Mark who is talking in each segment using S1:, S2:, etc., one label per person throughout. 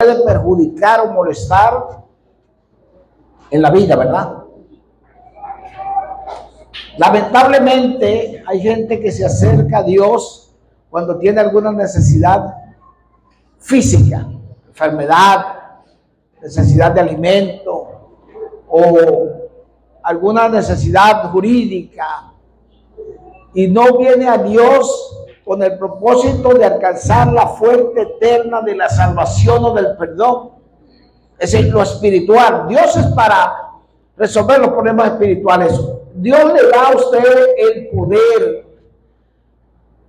S1: puede perjudicar o molestar en la vida, ¿verdad? Lamentablemente hay gente que se acerca a Dios cuando tiene alguna necesidad física, enfermedad, necesidad de alimento o alguna necesidad jurídica, y no viene a Dios con el propósito de alcanzar la fuente eterna de la salvación o del perdón. Es decir, lo espiritual. Dios es para resolver los problemas espirituales. Dios le da a usted el poder,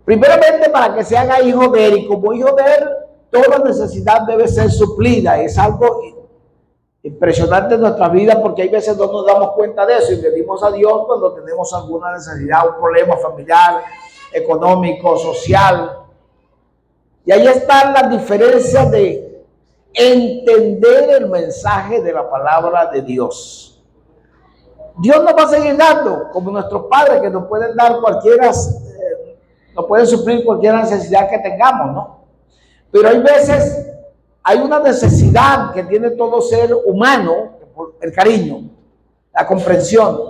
S1: primeramente para que se haga hijo de Él, y como hijo de Él, toda necesidad debe ser suplida. Es algo impresionante en nuestra vida, porque hay veces no nos damos cuenta de eso y pedimos a Dios cuando tenemos alguna necesidad, un problema familiar, económico, social. Y ahí están las diferencias de entender el mensaje de la palabra de Dios. Dios nos va a seguir dando, como nuestros padres, que nos pueden dar nos pueden suplir cualquier necesidad que tengamos, ¿no? Pero hay veces, hay una necesidad que tiene todo ser humano, el cariño, la comprensión.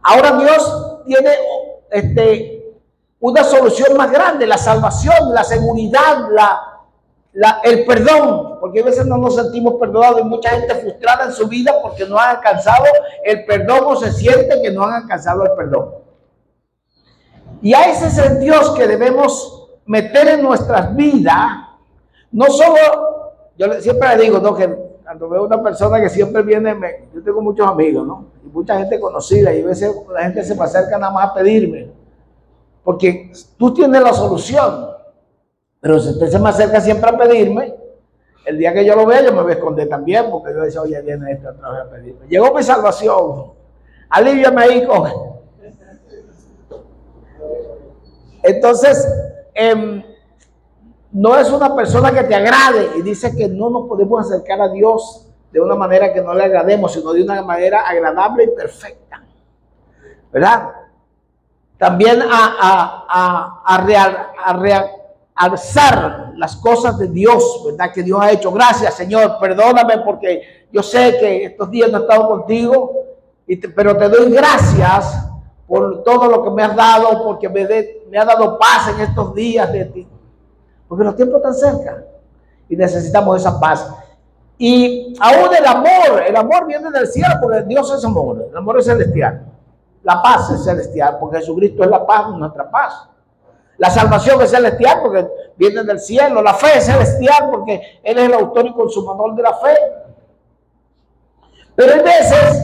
S1: Ahora Dios tiene una solución más grande: la salvación, la seguridad, el perdón, porque a veces no nos sentimos perdonados. Hay mucha gente frustrada en su vida porque no han alcanzado el perdón o se siente que no han alcanzado el perdón. Y a ese es el Dios que debemos meter en nuestras vidas. No solo, yo siempre le digo, ¿no?, que cuando veo una persona que siempre viene, yo tengo muchos amigos, ¿no?, y mucha gente conocida, y a veces la gente se me acerca nada más a pedirme, porque tú tienes la solución. Pero si usted se me acerca siempre a pedirme, el día que yo lo vea, yo me voy a esconder también, porque yo decía, oye, viene esto otra vez a pedirme. Llegó mi salvación, alíviame ahí con... Entonces, no es una persona que te agrade, y dice que no nos podemos acercar a Dios de una manera que no le agrademos, sino de una manera agradable y perfecta, ¿verdad? También realzar las cosas de Dios, ¿verdad?, que Dios ha hecho. Gracias, Señor, perdóname porque yo sé que estos días no he estado contigo, pero te doy gracias por todo lo que me has dado, porque me ha dado paz en estos días de ti. Porque los tiempos están cerca y necesitamos esa paz. Y aún el amor viene del cielo, porque Dios es amor, el amor es celestial. La paz es celestial, porque Jesucristo es la paz, nuestra paz. La salvación es celestial, porque viene del cielo. La fe es celestial, porque Él es el autor y consumador de la fe. Pero hay veces,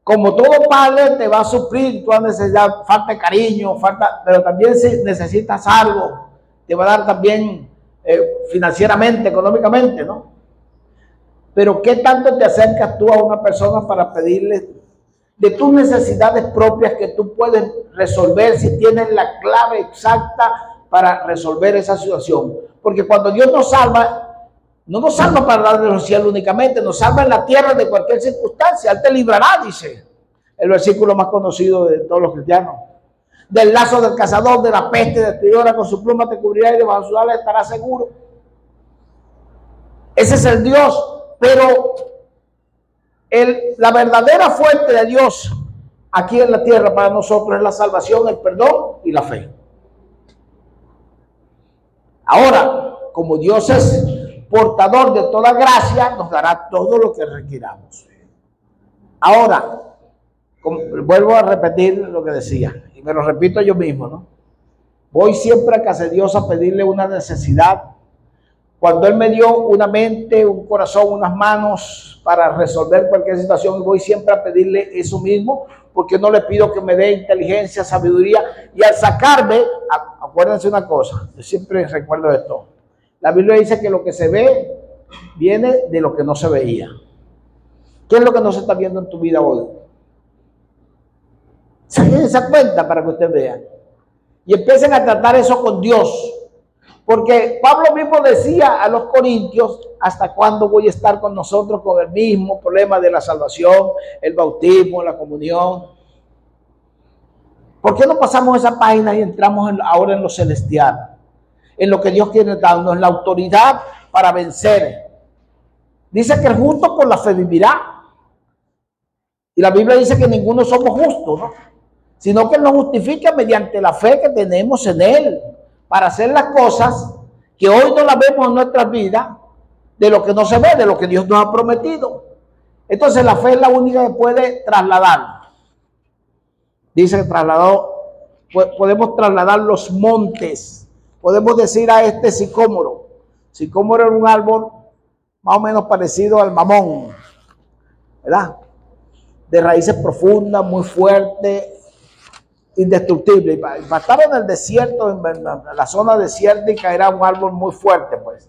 S1: como todo padre, te va a suplir toda necesidad, falta de cariño, pero también si necesitas algo, te va a dar también financieramente, económicamente, ¿no? Pero ¿qué tanto te acercas tú a una persona para pedirle de tus necesidades propias que tú puedes resolver, si tienes la clave exacta para resolver esa situación? Porque cuando Dios nos salva, no nos salva para darle los cielos únicamente, nos salva en la tierra de cualquier circunstancia. Él te librará, dice el versículo más conocido de todos los cristianos. Del lazo del cazador, de la peste destruidora, con su pluma te cubrirá y debajo de su ala estarás seguro. Ese es el Dios. Pero la verdadera fuente de Dios aquí en la tierra para nosotros es la salvación, el perdón y la fe. Ahora, como Dios es portador de toda gracia, nos dará todo lo que requiramos. Ahora, vuelvo a repetir lo que decía, y me lo repito yo mismo, ¿no? Voy siempre a casa de Dios a pedirle una necesidad. Cuando Él me dio una mente, un corazón, unas manos para resolver cualquier situación, voy siempre a pedirle eso mismo, porque no le pido que me dé inteligencia, sabiduría. Y al sacarme, acuérdense una cosa, yo siempre recuerdo esto. La Biblia dice que lo que se ve viene de lo que no se veía. ¿Qué es lo que no se está viendo en tu vida hoy? Saquen esa cuenta para que ustedes vean. Y empiecen a tratar eso con Dios. Porque Pablo mismo decía a los corintios, ¿hasta cuándo voy a estar con nosotros con el mismo problema de la salvación, el bautismo, la comunión? ¿Por qué no pasamos esa página y entramos ahora en lo celestial? En lo que Dios quiere darnos, la autoridad para vencer. Dice que el justo por la fe vivirá. Y la Biblia dice que ninguno somos justos, ¿no? Sino que nos justifica mediante la fe que tenemos en Él, para hacer las cosas que hoy no las vemos en nuestras vidas, de lo que no se ve, de lo que Dios nos ha prometido. Entonces la fe es la única que puede trasladar. Dice que podemos trasladar los montes. Podemos decir a este sicómoro. Sicómoro era un árbol más o menos parecido al mamón, ¿verdad? De raíces profundas, muy fuertes, indestructible. Y para estar en el desierto, en la zona desértica, era un árbol muy fuerte, pues.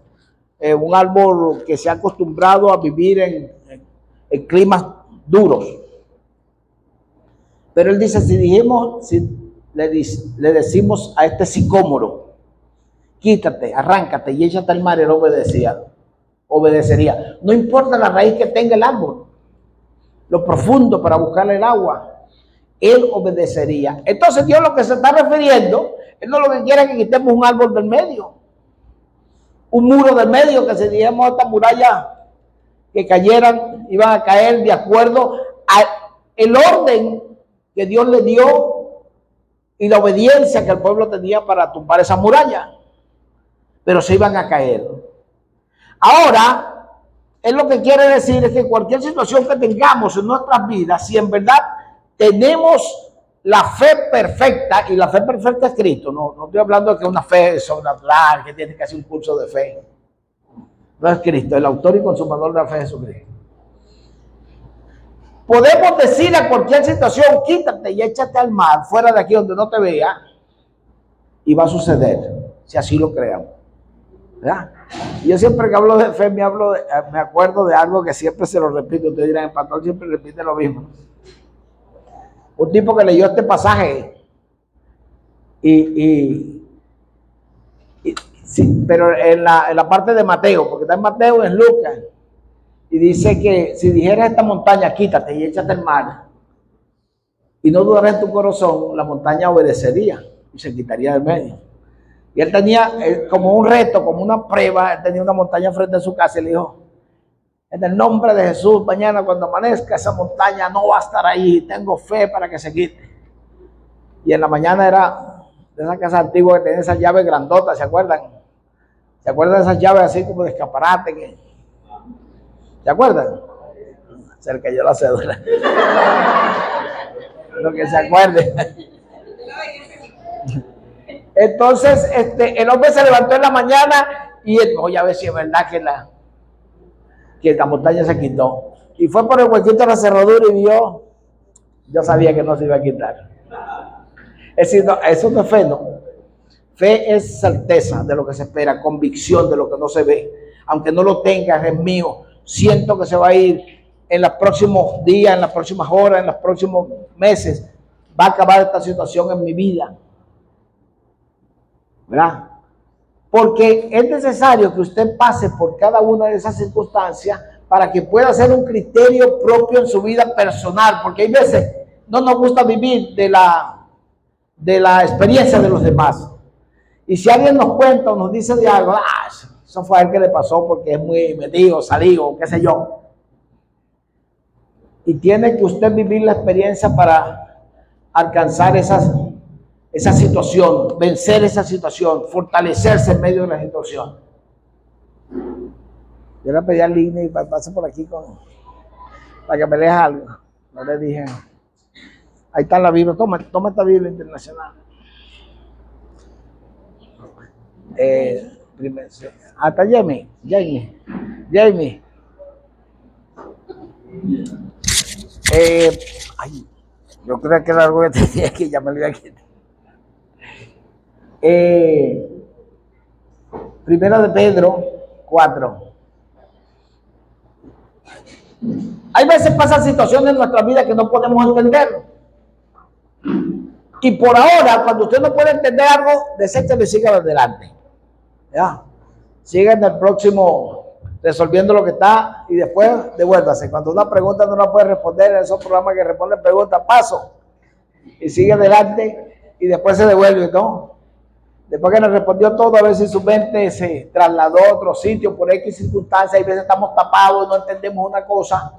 S1: Un árbol que se ha acostumbrado a vivir en climas duros. Pero él dice, si le decimos a este sicómoro, quítate, arráncate y échate al mar, él obedecería. No importa la raíz que tenga el árbol, lo profundo para buscarle el agua, él obedecería. Entonces Dios lo que se está refiriendo, Él no lo que quiere es que quitemos un árbol del medio, un muro del medio, que si dijéramos esta muralla que cayeran, iban a caer de acuerdo al orden que Dios le dio y la obediencia que el pueblo tenía para tumbar esa muralla, pero se iban a caer. Ahora, Él lo que quiere decir es que cualquier situación que tengamos en nuestras vidas, si en verdad tenemos la fe perfecta, y la fe perfecta es Cristo, no estoy hablando de que una fe sobrenatural, que tiene que hacer un curso de fe. No es Cristo, el autor y consumador de la fe es Jesucristo. Podemos decir a cualquier situación, quítate y échate al mar, fuera de aquí donde no te vea, y va a suceder, si así lo creamos. ¿Verdad? Yo siempre que hablo de fe me acuerdo de algo que siempre se lo repito. Ustedes dirán, el pastor siempre repite lo mismo. Un tipo que leyó este pasaje sí, pero en la parte de Mateo, porque está en Mateo y en Lucas, y dice que si dijeras esta montaña, quítate y échate al mar, y no dudarás en tu corazón, la montaña obedecería y se quitaría del medio. Y él tenía como un reto, como una prueba. Él tenía una montaña frente a su casa y le dijo, en el nombre de Jesús, mañana cuando amanezca esa montaña no va a estar ahí, tengo fe para que se quite. Y en la mañana era de esa casa antigua que tenía esas llaves grandotas, ¿se acuerdan? ¿Se acuerdan de esas llaves así como de escaparate? ¿Se acuerdan? Se le cayó la cédula. Lo que se acuerde. Entonces, el hombre se levantó en la mañana y él, voy a ver si es verdad que la montaña se quitó. Y fue por el huequito de la cerradura y vio, yo sabía que no se iba a quitar. Es decir, no, eso no es fe, no. Fe es certeza de lo que se espera, convicción de lo que no se ve. Aunque no lo tengas, es mío. Siento que se va a ir en los próximos días, en las próximas horas, en los próximos meses. Va a acabar esta situación en mi vida. ¿Verdad? Porque es necesario que usted pase por cada una de esas circunstancias para que pueda hacer un criterio propio en su vida personal, porque hay veces no nos gusta vivir de la experiencia de los demás. Y si alguien nos cuenta o nos dice de algo, eso fue a él que le pasó porque es muy metido, salido, qué sé yo. Y tiene que usted vivir la experiencia para alcanzar esa situación, vencer esa situación, fortalecerse en medio de la situación. Yo le pedí al Ligne y pase por aquí para que me lea algo. No le dije, ahí está la Biblia, toma esta Biblia internacional. Hasta Jamie. Yo creo que era algo que tenía que ya me lo iba a quitar. Primera de Pedro 4. Hay veces pasan situaciones en nuestra vida que no podemos entender. Y por ahora, cuando usted no puede entender algo, deséchelo y siga adelante. ¿Ya? Siga en el próximo resolviendo lo que está y después devuélvase. Cuando una pregunta no la puede responder en esos programas que responden preguntas, paso. Y sigue adelante y después se devuelve, ¿no? Después que nos respondió todo, a veces su mente se trasladó a otro sitio por X circunstancias. Y a veces estamos tapados y no entendemos una cosa.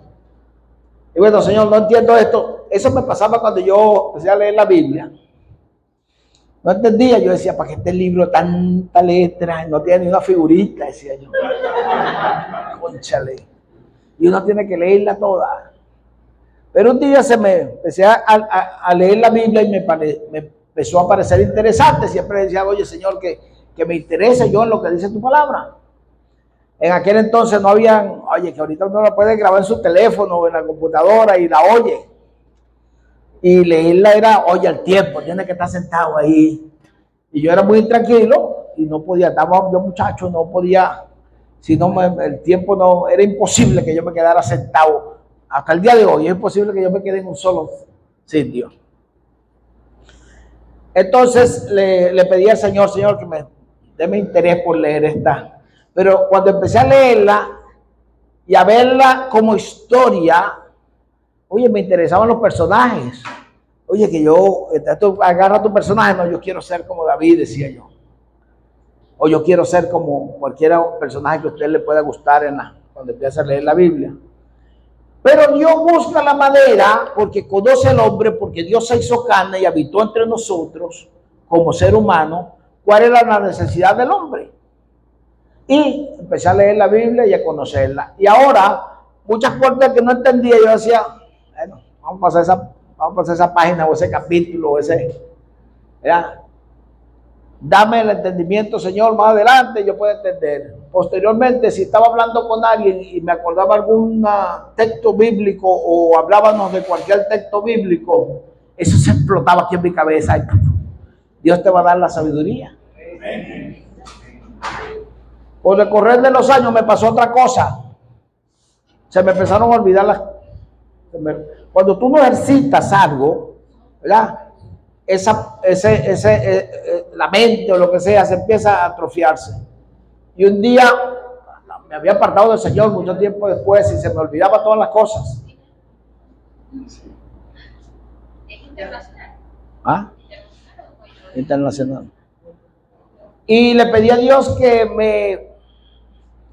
S1: Y bueno, Señor, no entiendo esto. Eso me pasaba cuando yo empecé a leer la Biblia. No entendía, yo decía, ¿para qué este libro tanta letra? No tiene ni una figurita, decía yo. Cónchale. Y uno tiene que leerla toda. Pero un día empecé a leer la Biblia y me empezó a parecer interesante. Siempre decía, oye, Señor, que me interese yo en lo que dice tu palabra. En aquel entonces no habían, oye, que ahorita uno la puede grabar en su teléfono o en la computadora y la oye. Y leerla era, oye, al tiempo, tiene que estar sentado ahí. Y yo era muy intranquilo y no podía, estaba yo muchacho, no podía, si no, el tiempo no, era imposible que yo me quedara sentado. Hasta el día de hoy es imposible que yo me quede en un solo sitio. Entonces le pedí al Señor, Señor, que me déme interés por leer esta. Pero cuando empecé a leerla y a verla como historia, oye, me interesaban los personajes. Oye, que yo, agarra tu personaje, no, yo quiero ser como David, decía yo. O yo quiero ser como cualquier personaje que a usted le pueda gustar cuando empieza a leer la Biblia. Pero Dios busca la manera, porque conoce al hombre, porque Dios se hizo carne y habitó entre nosotros como ser humano, cuál era la necesidad del hombre. Y empecé a leer la Biblia y a conocerla. Y ahora, muchas cosas que no entendía, yo decía, bueno, vamos a pasar esa página o ese capítulo o ¿verdad? Dame el entendimiento, Señor, más adelante yo puedo entender. Posteriormente, si estaba hablando con alguien y me acordaba algún texto bíblico o hablábamos de cualquier texto bíblico, eso se explotaba aquí en mi cabeza. Dios te va a dar la sabiduría. Por el correr de los años me pasó otra cosa. Se me empezaron a olvidar cuando tú no ejercitas algo, ¿verdad? La mente o lo que sea se empieza a atrofiarse. Y un día me había apartado del Señor mucho tiempo después y se me olvidaba todas las cosas.
S2: ¿Es internacional?
S1: ¿Ah? Internacional. Y le pedí a Dios que me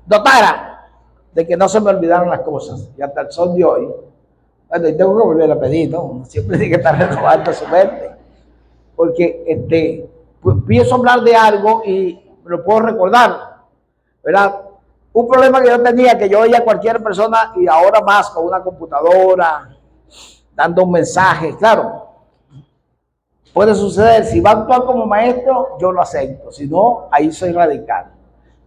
S1: dotara de que no se me olvidaran las cosas. Y hasta el sol de hoy, bueno, y tengo que volver a pedir, ¿no? Siempre tiene que estar renovando su mente. Porque pienso hablar de algo y me lo puedo recordar, ¿verdad? Un problema que yo tenía, que yo oía a cualquier persona y ahora más con una computadora, dando un mensaje, claro, puede suceder. Si va a actuar como maestro, yo lo acepto, si no, ahí soy radical.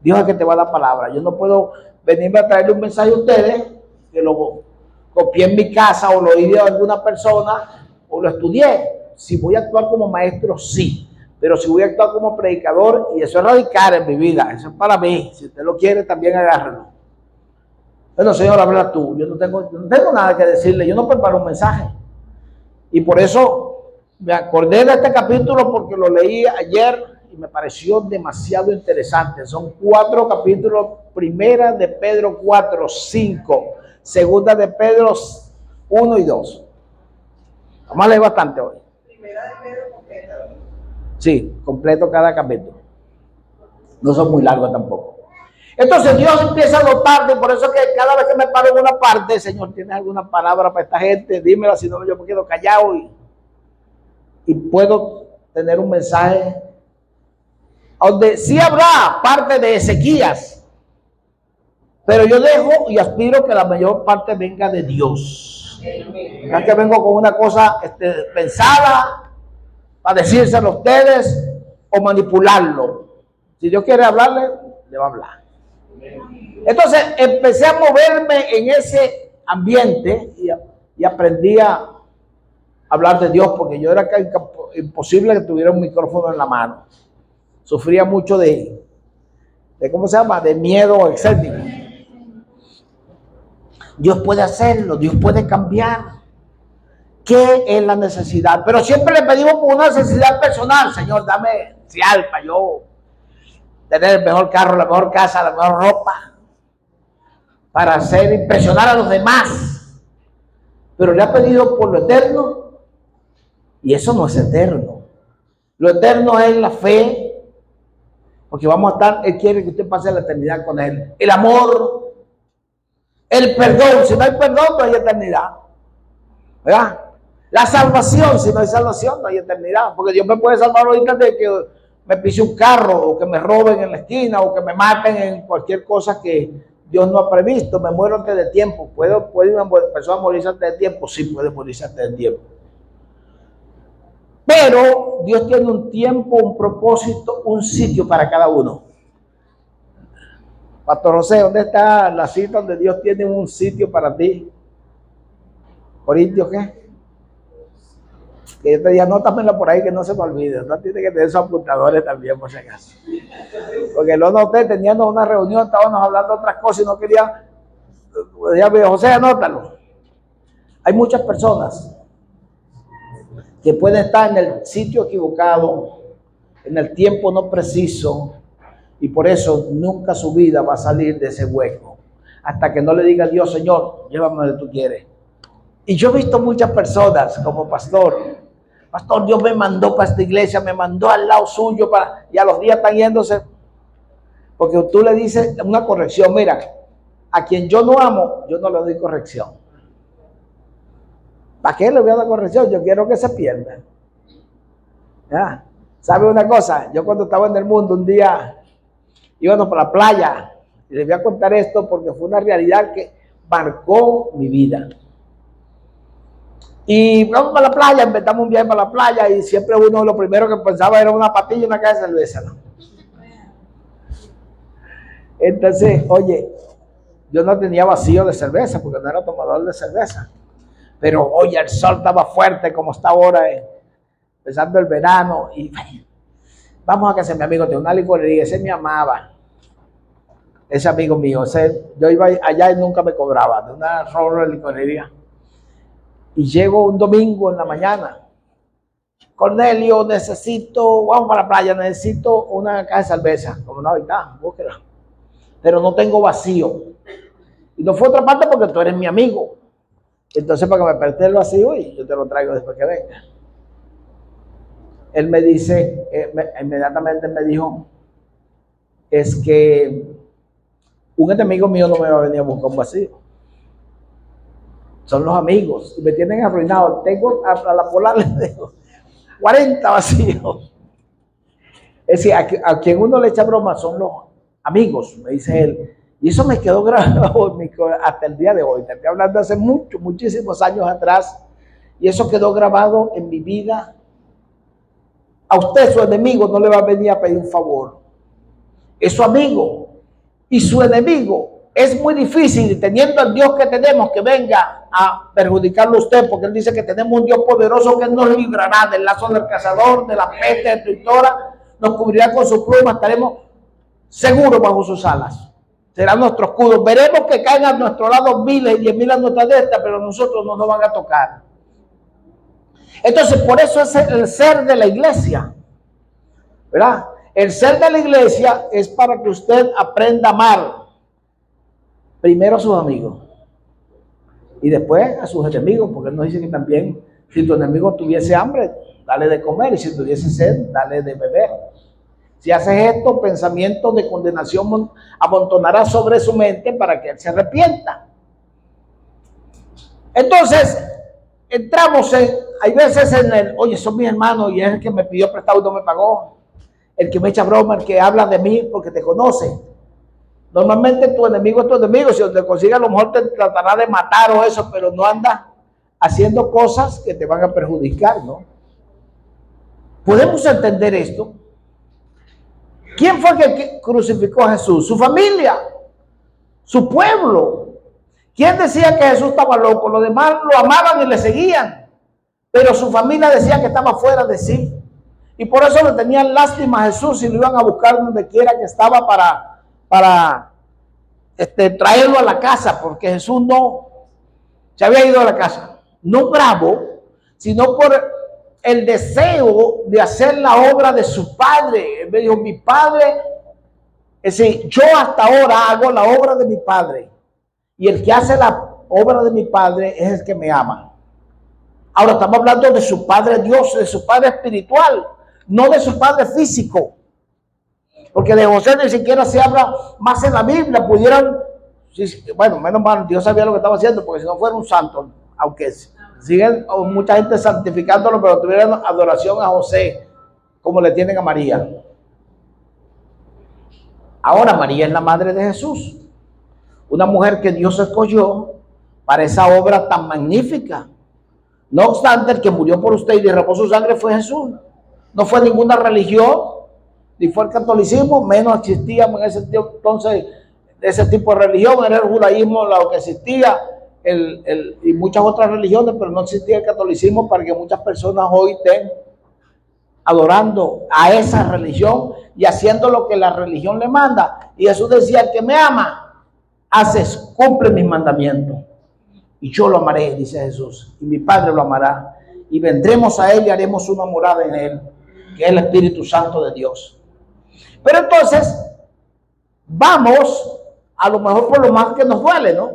S1: Dios es que te va a dar palabra. Yo no puedo venirme a traerle un mensaje a ustedes, que lo copié en mi casa o lo oí de alguna persona o lo estudié. Si voy a actuar como maestro, sí. Pero si voy a actuar como predicador, y eso es radical en mi vida, eso es para mí. Si usted lo quiere, también agárralo. Bueno, Señor, habla tú. Yo no tengo nada que decirle. Yo no preparo un mensaje. Y por eso me acordé de este capítulo porque lo leí ayer y me pareció demasiado interesante. Son 4 capítulos. Primera de Pedro 4, 5. Segunda de Pedro 1 y 2. Vamos a leer bastante hoy. Sí, completo cada capítulo. No son muy largos tampoco. Entonces Dios empieza a dotarte, y por eso que cada vez que me paro en una parte, Señor, ¿tienes alguna palabra para esta gente? Dímela, si no yo me quedo callado y puedo tener un mensaje donde sí habrá parte de Ezequías, pero yo dejo y aspiro que la mayor parte venga de Dios. No es que vengo con una cosa pensada para decírselo a ustedes o manipularlo. Si Dios quiere hablarle, le va a hablar. Entonces empecé a moverme en ese ambiente y aprendí a hablar de Dios, porque yo era imposible que tuviera un micrófono en la mano. Sufría mucho de ¿cómo se llama? De miedo escénico. Dios puede hacerlo, Dios puede cambiar. ¿Qué es la necesidad? Pero siempre le pedimos por una necesidad personal. Señor, dame fial para yo tener el mejor carro, la mejor casa, la mejor ropa, para impresionar a los demás. Pero le ha pedido por lo eterno, y eso no es eterno. Lo eterno es la fe, Porque vamos a estar, Él quiere que usted pase la eternidad con Él. El amor, el perdón. Si no hay perdón, no hay eternidad. ¿Verdad? La salvación. Si no hay salvación, no hay eternidad. Porque Dios me puede salvar ahorita de que me pise un carro, o que me roben en la esquina, o que me maten en cualquier cosa que Dios no ha previsto. Me muero antes de tiempo. ¿Puede una persona morirse antes de tiempo? Sí, puede morirse antes de tiempo. Pero Dios tiene un tiempo, un propósito, un sitio para cada uno. Pastor José, ¿dónde está la cita donde Dios tiene un sitio para ti? ¿Corintios qué? Que yo te dije, anótamela por ahí que no se me olvide. No tiene que tener sus apuntadores también, por si acaso. Porque lo noté, teniendo una reunión, estábamos hablando de otras cosas y no quería. Ya me dijo, José, anótalo. Hay muchas personas que pueden estar en el sitio equivocado, en el tiempo no preciso, y por eso nunca su vida va a salir de ese hueco, hasta que no le diga a Dios, Señor, llévame donde tú quieres. Y yo he visto muchas personas como pastor, Dios me mandó para esta iglesia, me mandó al lado suyo, y a los días están yéndose, porque tú le dices una corrección, mira, a quien yo no amo, yo no le doy corrección. ¿Para qué le voy a dar corrección? Yo quiero que se pierda. ¿Ya? ¿Sabe una cosa? Yo cuando estaba en el mundo un día íbamos para la playa y les voy a contar esto porque fue una realidad que marcó mi vida. Y vamos para la playa, inventamos un viaje para la playa y siempre uno lo primero que pensaba era una patilla y una caja de cerveza, ¿no? Entonces, oye, yo no tenía vacío de cerveza porque no era tomador de cerveza. Pero oye, el sol estaba fuerte como está ahora, empezando el verano. Y vamos a casa de mi amigo, tiene una licorería, ese me amaba. Ese amigo mío, yo iba allá y nunca me cobraba, de una rola de licorería. Y llego un domingo en la mañana. Cornelio, vamos para la playa, necesito una caja de cerveza. Como no, ahorita, búsquela. Pero no tengo vacío. Y no fue otra parte porque tú eres mi amigo. Entonces, para que me preste el vacío y yo te lo traigo después que venga. Él me dice, inmediatamente me dijo, es que un enemigo mío no me va a venir a buscar un vacío. Son los amigos y me tienen arruinado. Tengo a la polar le dejo 40 vacíos. Es decir, a quien uno le echa broma son los amigos, me dice él. Y eso me quedó grabado hasta el día de hoy. Te estoy hablando hace muchísimos años atrás. Y eso quedó grabado en mi vida. A usted, su enemigo, no le va a venir a pedir un favor. Es su amigo. Y su enemigo es muy difícil, teniendo al Dios que tenemos, que venga a perjudicarlo a usted, porque Él dice que tenemos un Dios poderoso que nos librará del lazo del cazador, de la peste destructora, nos cubrirá con sus plumas, estaremos seguros bajo sus alas. Será nuestro escudo. Veremos que caen a nuestro lado miles y 10,000 a nuestra derecha, pero nosotros no nos van a tocar. Entonces, por eso es el ser de la iglesia, ¿verdad? El ser de la iglesia es para que usted aprenda a amar primero a sus amigos y después a sus enemigos, porque Él nos dice que también si tu enemigo tuviese hambre, dale de comer, y si tuviese sed, dale de beber. Si haces esto, pensamientos de condenación amontonará sobre su mente para que él se arrepienta. Entonces, entramos hay veces en el, oye, son mis hermanos y es el que me pidió prestado y no me pagó. El que me echa broma, el que habla de mí porque te conoce. Normalmente tu enemigo es tu enemigo. Si te consigue, a lo mejor te tratará de matar o eso, pero no anda haciendo cosas que te van a perjudicar, ¿no? ¿Podemos entender esto? ¿Quién fue el que crucificó a Jesús? Su familia, su pueblo. ¿Quién decía que Jesús estaba loco? Los demás lo amaban y le seguían, pero su familia decía que estaba fuera de sí. Y por eso le tenían lástima a Jesús y lo iban a buscar donde quiera que estaba para traerlo a la casa, porque Jesús no se había ido a la casa, no bravo, sino por el deseo de hacer la obra de su padre. Él me dijo, mi padre, es decir, yo hasta ahora hago la obra de mi padre, y el que hace la obra de mi padre es el que me ama. Ahora estamos hablando de su padre Dios, de su padre espiritual, no de su padre físico. Porque de José ni siquiera se habla más en la Biblia. Pudieran, bueno, menos mal, Dios sabía lo que estaba haciendo, porque si no fuera un santo, aunque siguen mucha gente santificándolo, pero tuvieran adoración a José, como le tienen a María. Ahora María es la madre de Jesús, una mujer que Dios escogió para esa obra tan magnífica. No obstante, el que murió por usted y derramó su sangre fue Jesús. No fue ninguna religión, ni fue el catolicismo, menos existía en ese tiempo, entonces ese tipo de religión. Era el judaísmo lo que existía, y muchas otras religiones, pero no existía el catolicismo para que muchas personas hoy estén adorando a esa religión y haciendo lo que la religión le manda. Y Jesús decía: el que me ama, cumple mis mandamientos. Y yo lo amaré, dice Jesús, y mi Padre lo amará. Y vendremos a Él y haremos una morada en Él, que es el Espíritu Santo de Dios. Pero entonces, vamos a lo mejor por lo más que nos duele, ¿no?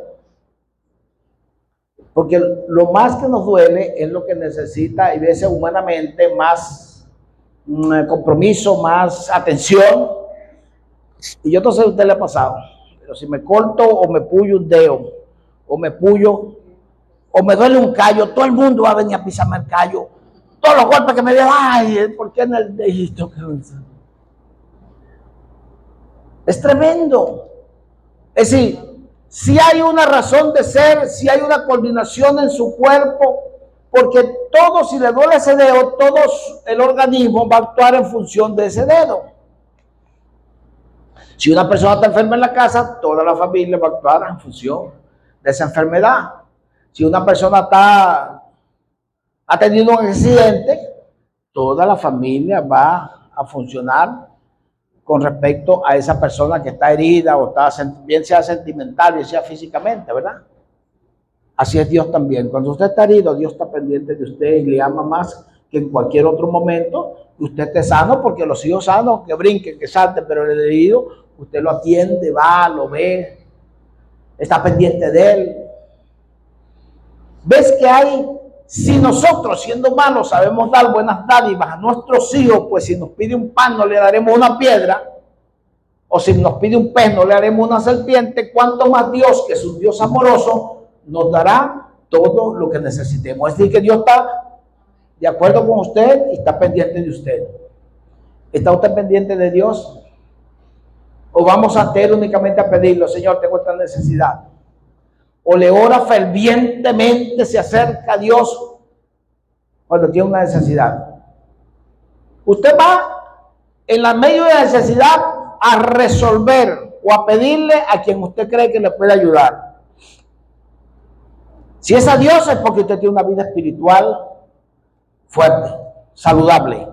S1: Porque lo más que nos duele es lo que necesita, y veces humanamente, más compromiso, más atención. Y yo no sé si a usted le ha pasado, pero si me corto o me puyo un dedo, o me puyo, o me duele un callo, todo el mundo va a venir a pisarme el callo. Todos los golpes que me den, ay, ¿por qué en el dedito? Es tremendo. Es decir, si hay una razón de ser, si hay una coordinación en su cuerpo, porque todo, si le duele ese dedo, todo el organismo va a actuar en función de ese dedo. Si una persona está enferma en la casa, toda la familia va a actuar en función de esa enfermedad. Si una persona ha tenido un accidente, toda la familia va a funcionar con respecto a esa persona que está herida, o está, bien sea sentimental, bien sea físicamente, ¿verdad? Así es Dios también. Cuando usted está herido, Dios está pendiente de usted y le ama más que en cualquier otro momento que usted esté sano, porque los hijos sanos, que brinquen, que salten, pero el herido, usted lo atiende, va, lo ve, está pendiente de él. ¿Ves que si nosotros, siendo malos, sabemos dar buenas dádivas a nuestros hijos, pues si nos pide un pan no le daremos una piedra, o si nos pide un pez no le haremos una serpiente? ¿Cuánto más Dios, que es un Dios amoroso, nos dará todo lo que necesitemos? Es decir, que Dios está de acuerdo con usted y está pendiente de usted. ¿Está usted pendiente de Dios? ¿O vamos ante Él únicamente a pedirlo: Señor, tengo esta necesidad? ¿O le ora fervientemente, se acerca a Dios cuando tiene una necesidad? Usted va en la medio de la necesidad a resolver o a pedirle a quien usted cree que le puede ayudar. Si es a Dios, es porque usted tiene una vida espiritual fuerte, saludable.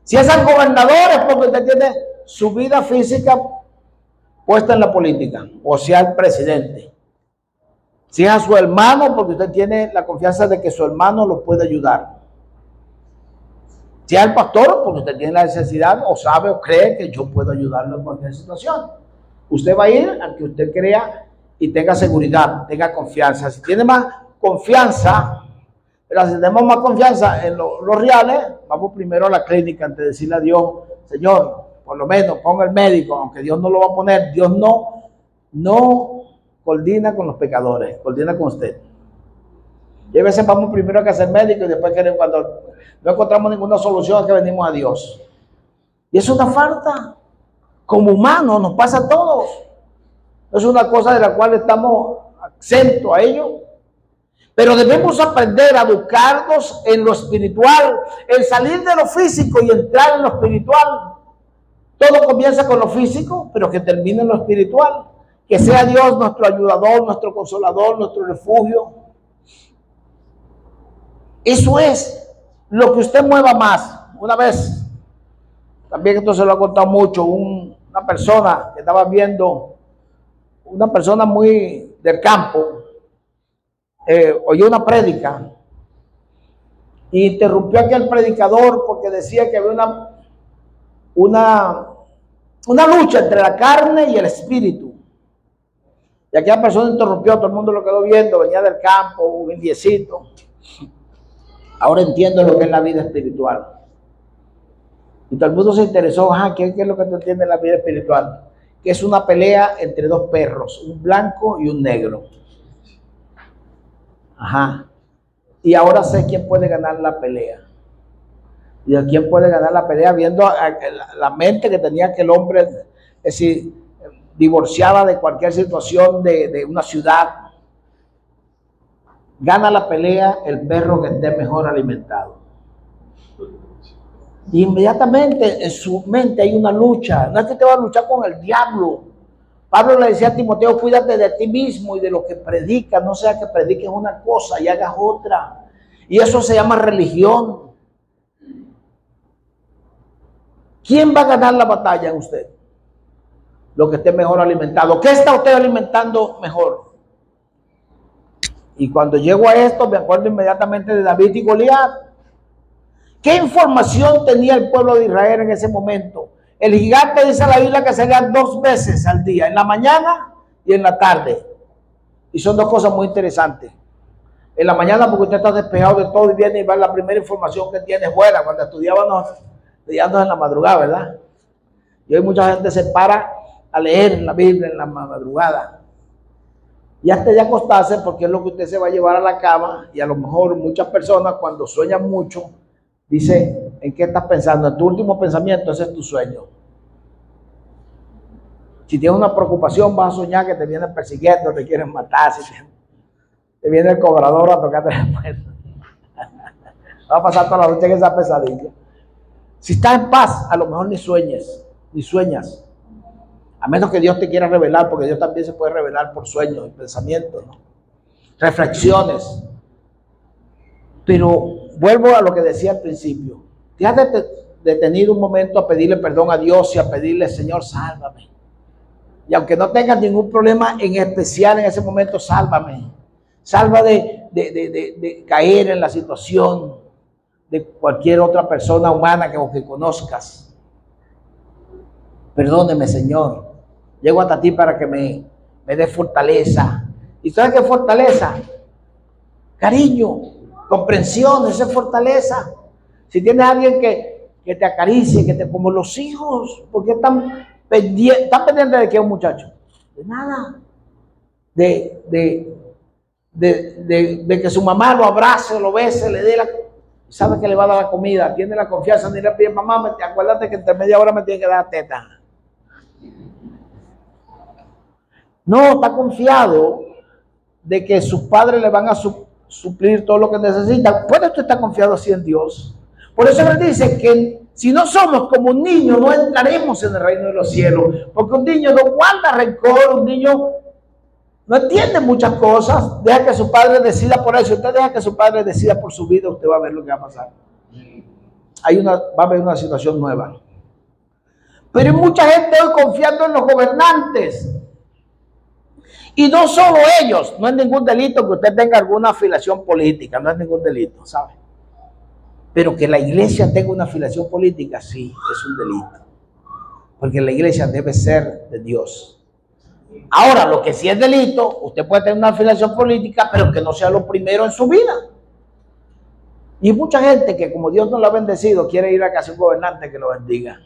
S1: Si es al gobernador, es porque usted tiene su vida física puesta en la política, o sea, el presidente. Si es a su hermano, porque usted tiene la confianza de que su hermano lo puede ayudar. Si es al pastor, porque usted tiene la necesidad, o sabe o cree que yo puedo ayudarlo en cualquier situación. Usted va a ir al que usted crea y tenga seguridad, tenga confianza. Si tiene más confianza, pero si tenemos más confianza en los reales, vamos primero a la clínica antes de decirle a Dios: Señor, por lo menos ponga el médico, aunque Dios no lo va a poner. Dios no coordina con los pecadores, coordina con usted. Y a veces vamos primero a que hacer médico y después queremos, cuando no encontramos ninguna solución, que venimos a Dios. Y es una falta. Como humanos nos pasa a todos. Es una cosa de la cual estamos exentos a ello. Pero debemos aprender a educarnos en lo espiritual, en salir de lo físico y entrar en lo espiritual. Todo comienza con lo físico, pero que termine en lo espiritual. Que sea Dios nuestro ayudador, nuestro consolador, nuestro refugio. Eso es lo que usted mueva más. Una vez, también esto se lo ha contado mucho, una persona que estaba viendo, una persona muy del campo, oyó una prédica y interrumpió a aquel predicador porque decía que había una lucha entre la carne y el espíritu. Y aquella persona interrumpió, todo el mundo lo quedó viendo, venía del campo, un indiecito. Ahora entiendo lo que es la vida espiritual. Y todo el mundo se interesó, ajá, ¿qué es lo que tú entiendes en la vida espiritual? Que es una pelea entre dos perros, un blanco y un negro. Ajá. Y ahora sé quién puede ganar la pelea. Y a quién puede ganar la pelea viendo la mente que tenía aquel hombre, es decir, divorciada de cualquier situación de una ciudad. Gana la pelea el perro que esté mejor alimentado. Y inmediatamente en su mente hay una lucha. No es que te va a luchar con el diablo. Pablo le decía a Timoteo, cuídate de ti mismo y de lo que predicas, no sea que prediques una cosa y hagas otra. Y eso se llama religión. ¿Quién va a ganar la batalla en usted? Lo que esté mejor alimentado. ¿Qué está usted alimentando mejor? Y cuando llego a esto me acuerdo inmediatamente de David y Goliat. ¿Qué información tenía el pueblo de Israel en ese momento? El gigante dice la Biblia que salía 2 veces al día, en la mañana y en la tarde. Y son 2 cosas muy interesantes. En la mañana porque usted está despejado de todo y viene y va la primera información que tiene fuera. Cuando estudiábamos en la madrugada, ¿verdad? Y hoy mucha gente se para a leer la Biblia en la madrugada. Y antes de acostarse, porque es lo que usted se va a llevar a la cama, y a lo mejor muchas personas cuando sueñan mucho, dice, ¿en qué estás pensando? En tu último pensamiento, ese es tu sueño. Si tienes una preocupación, vas a soñar que te vienen persiguiendo, te quieren matar, si te viene el cobrador a tocarte la puerta. Va a pasar toda la noche en esa pesadilla. Si estás en paz, a lo mejor ni sueñas. A menos que Dios te quiera revelar, porque Dios también se puede revelar por sueños y pensamientos, ¿no? Reflexiones. Pero vuelvo a lo que decía al principio. ¿Te has detenido un momento a pedirle perdón a Dios y a pedirle, Señor, sálvame? Y aunque no tengas ningún problema en especial en ese momento, sálvame. Salva de caer en la situación de cualquier otra persona humana que conozcas. Perdóneme, Señor. Llego hasta ti para que me dé fortaleza. ¿Y sabes qué es fortaleza? Cariño, comprensión, esa es fortaleza. Si tienes a alguien que te acaricie, como los hijos, ¿por qué están pendientes de qué un muchacho? De nada. De que su mamá lo abrace, lo bese, le dé sabe que le va a dar la comida, tiene la confianza, ni le pide, mamá, acuérdate que entre media hora me tiene que dar teta. No, está confiado de que sus padres le van a suplir todo lo que necesita. ¿Puede usted estar confiado así en Dios? Por eso él dice que si no somos como un niño, no entraremos en el reino de los cielos. Porque un niño no guarda rencor, un niño no entiende muchas cosas. Deja que su padre decida por eso. Usted deja que su padre decida por su vida, usted va a ver lo que va a pasar. Va a haber una situación nueva. Pero hay mucha gente hoy confiando en los gobernantes. Y no solo ellos, no es ningún delito que usted tenga alguna afiliación política, no es ningún delito, ¿sabe? Pero que la iglesia tenga una afiliación política, sí, es un delito. Porque la iglesia debe ser de Dios. Ahora, lo que sí es delito, usted puede tener una afiliación política, pero que no sea lo primero en su vida. Y mucha gente que como Dios no lo ha bendecido, quiere ir a casa un gobernante que lo bendiga.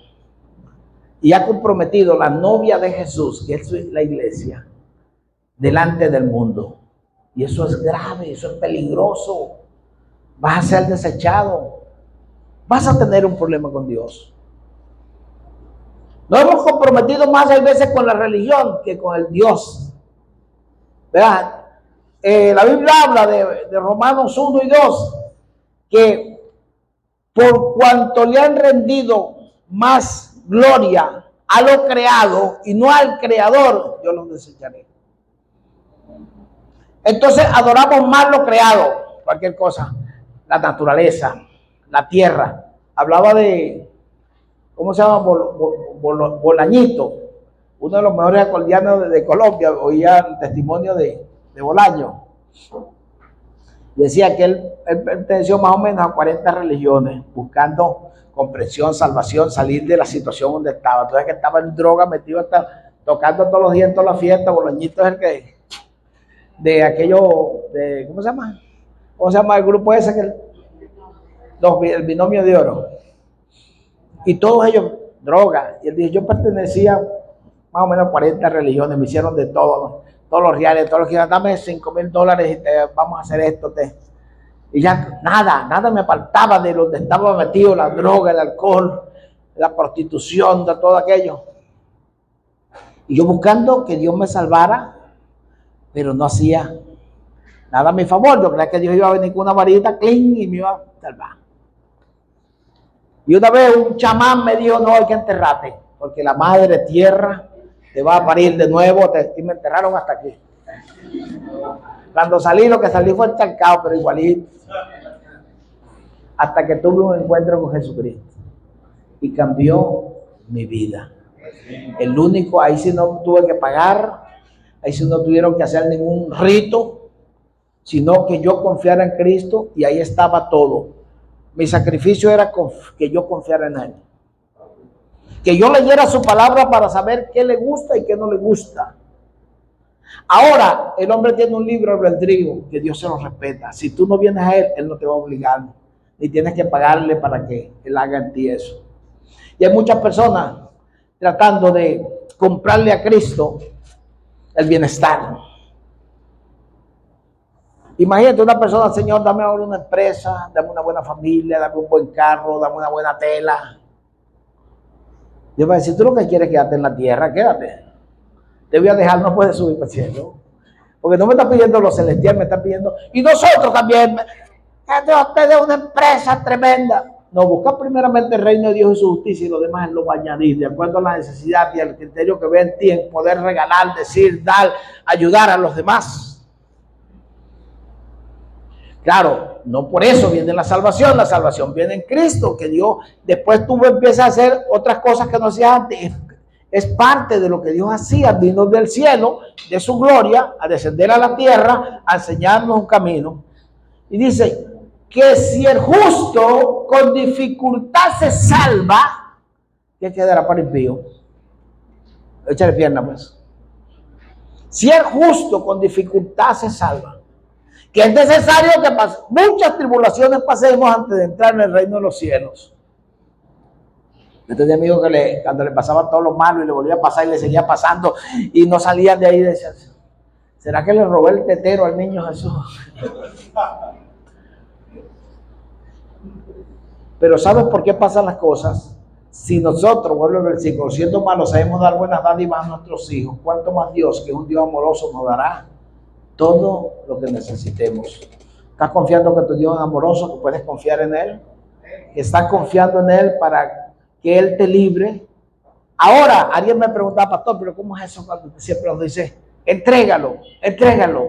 S1: Y ha comprometido la novia de Jesús, que es la iglesia, delante del mundo. Y eso es grave, eso es peligroso. Vas a ser desechado. Vas a tener un problema con Dios. Nos hemos comprometido más a veces con la religión que con el Dios. ¿Verdad? La Biblia habla de Romanos 1 y 2, que por cuanto le han rendido más gloria a lo creado y no al creador, yo los desecharé. Entonces adoramos más lo creado, cualquier cosa, la naturaleza, la tierra. Hablaba de, ¿cómo se llama? Bolañito, uno de los mejores acordeones de Colombia. Oía el testimonio de Bolaño. Decía que él perteneció más o menos a 40 religiones, buscando comprensión, salvación, salir de la situación donde estaba. Entonces que estaba en droga, metido hasta tocando todos los días en toda la fiesta. Bolañito es el que de aquello, ¿cómo se llama? ¿Cómo se llama el grupo ese? El binomio de oro. Y todos ellos, droga. Y él dijo, yo pertenecía más o menos a 40 religiones, me hicieron de todo, todos los reales, todos los que dame $5,000 y vamos a hacer esto. Y ya nada me apartaba de donde estaba metido la droga, el alcohol, la prostitución, de todo aquello. Y yo buscando que Dios me salvara, pero no hacía nada a mi favor. Yo creía que Dios iba a venir con una varita clean y me iba a salvar. Y una vez un chamán me dijo, no, hay que enterrarte, porque la madre tierra te va a parir de nuevo, y me enterraron hasta aquí. Cuando salí, lo que salí fue encharcado, pero igualito. Hasta que tuve un encuentro con Jesucristo. Y cambió mi vida. El único, ahí sí no tuve que pagar, ahí sí no tuvieron que hacer ningún rito, sino que yo confiara en Cristo y ahí estaba todo. Mi sacrificio era que yo confiara en Él. Que yo leyera su palabra para saber qué le gusta y qué no le gusta. Ahora, el hombre tiene un libre albedrío que Dios se lo respeta. Si tú no vienes a Él, Él no te va a obligar. Ni tienes que pagarle para que Él haga en ti eso. Y hay muchas personas tratando de comprarle a Cristo el bienestar. Imagínate una persona, Señor, dame ahora una empresa, dame una buena familia, dame un buen carro, dame una buena tela. Dios va a decir, tú lo que quieres es quedarte en la tierra, quédate. Te voy a dejar, no puedes subir para el cielo. Porque no me está pidiendo lo celestial, me está pidiendo. Y nosotros también, que Dios te dé una empresa tremenda. No, busca primeramente el reino de Dios y su justicia y lo demás Él lo va a añadir, de acuerdo a la necesidad y al criterio que ve en ti, en poder regalar, decir, dar, ayudar a los demás. Claro, no por eso viene la salvación viene en Cristo, que Dios, después tú empiezas a hacer otras cosas que no hacías antes, es parte de lo que Dios hacía, vino del cielo, de su gloria, a descender a la tierra, a enseñarnos un camino, y dice que si el justo con dificultad se salva, ¿qué quedará para el impío? Échale pierna pues. Si el justo con dificultad se salva, que es necesario que muchas tribulaciones pasemos antes de entrar en el reino de los cielos. Yo tenía amigos que cuando le pasaba todo lo malo y le volvía a pasar y le seguía pasando y no salían de ahí, decían, ¿será que le robé el tetero al niño Jesús? Pero ¿sabes por qué pasan las cosas? Si nosotros, vuelvo al versículo, siendo malos sabemos dar buenas dádivas a nuestros hijos, ¿cuánto más Dios, que es un Dios amoroso, nos dará todo lo que necesitemos? ¿Estás confiando que tu Dios es amoroso, que puedes confiar en Él? ¿Estás confiando en Él para que Él te libre? Ahora, alguien me preguntaba, pastor, pero ¿cómo es eso cuando siempre nos dice, entrégalo?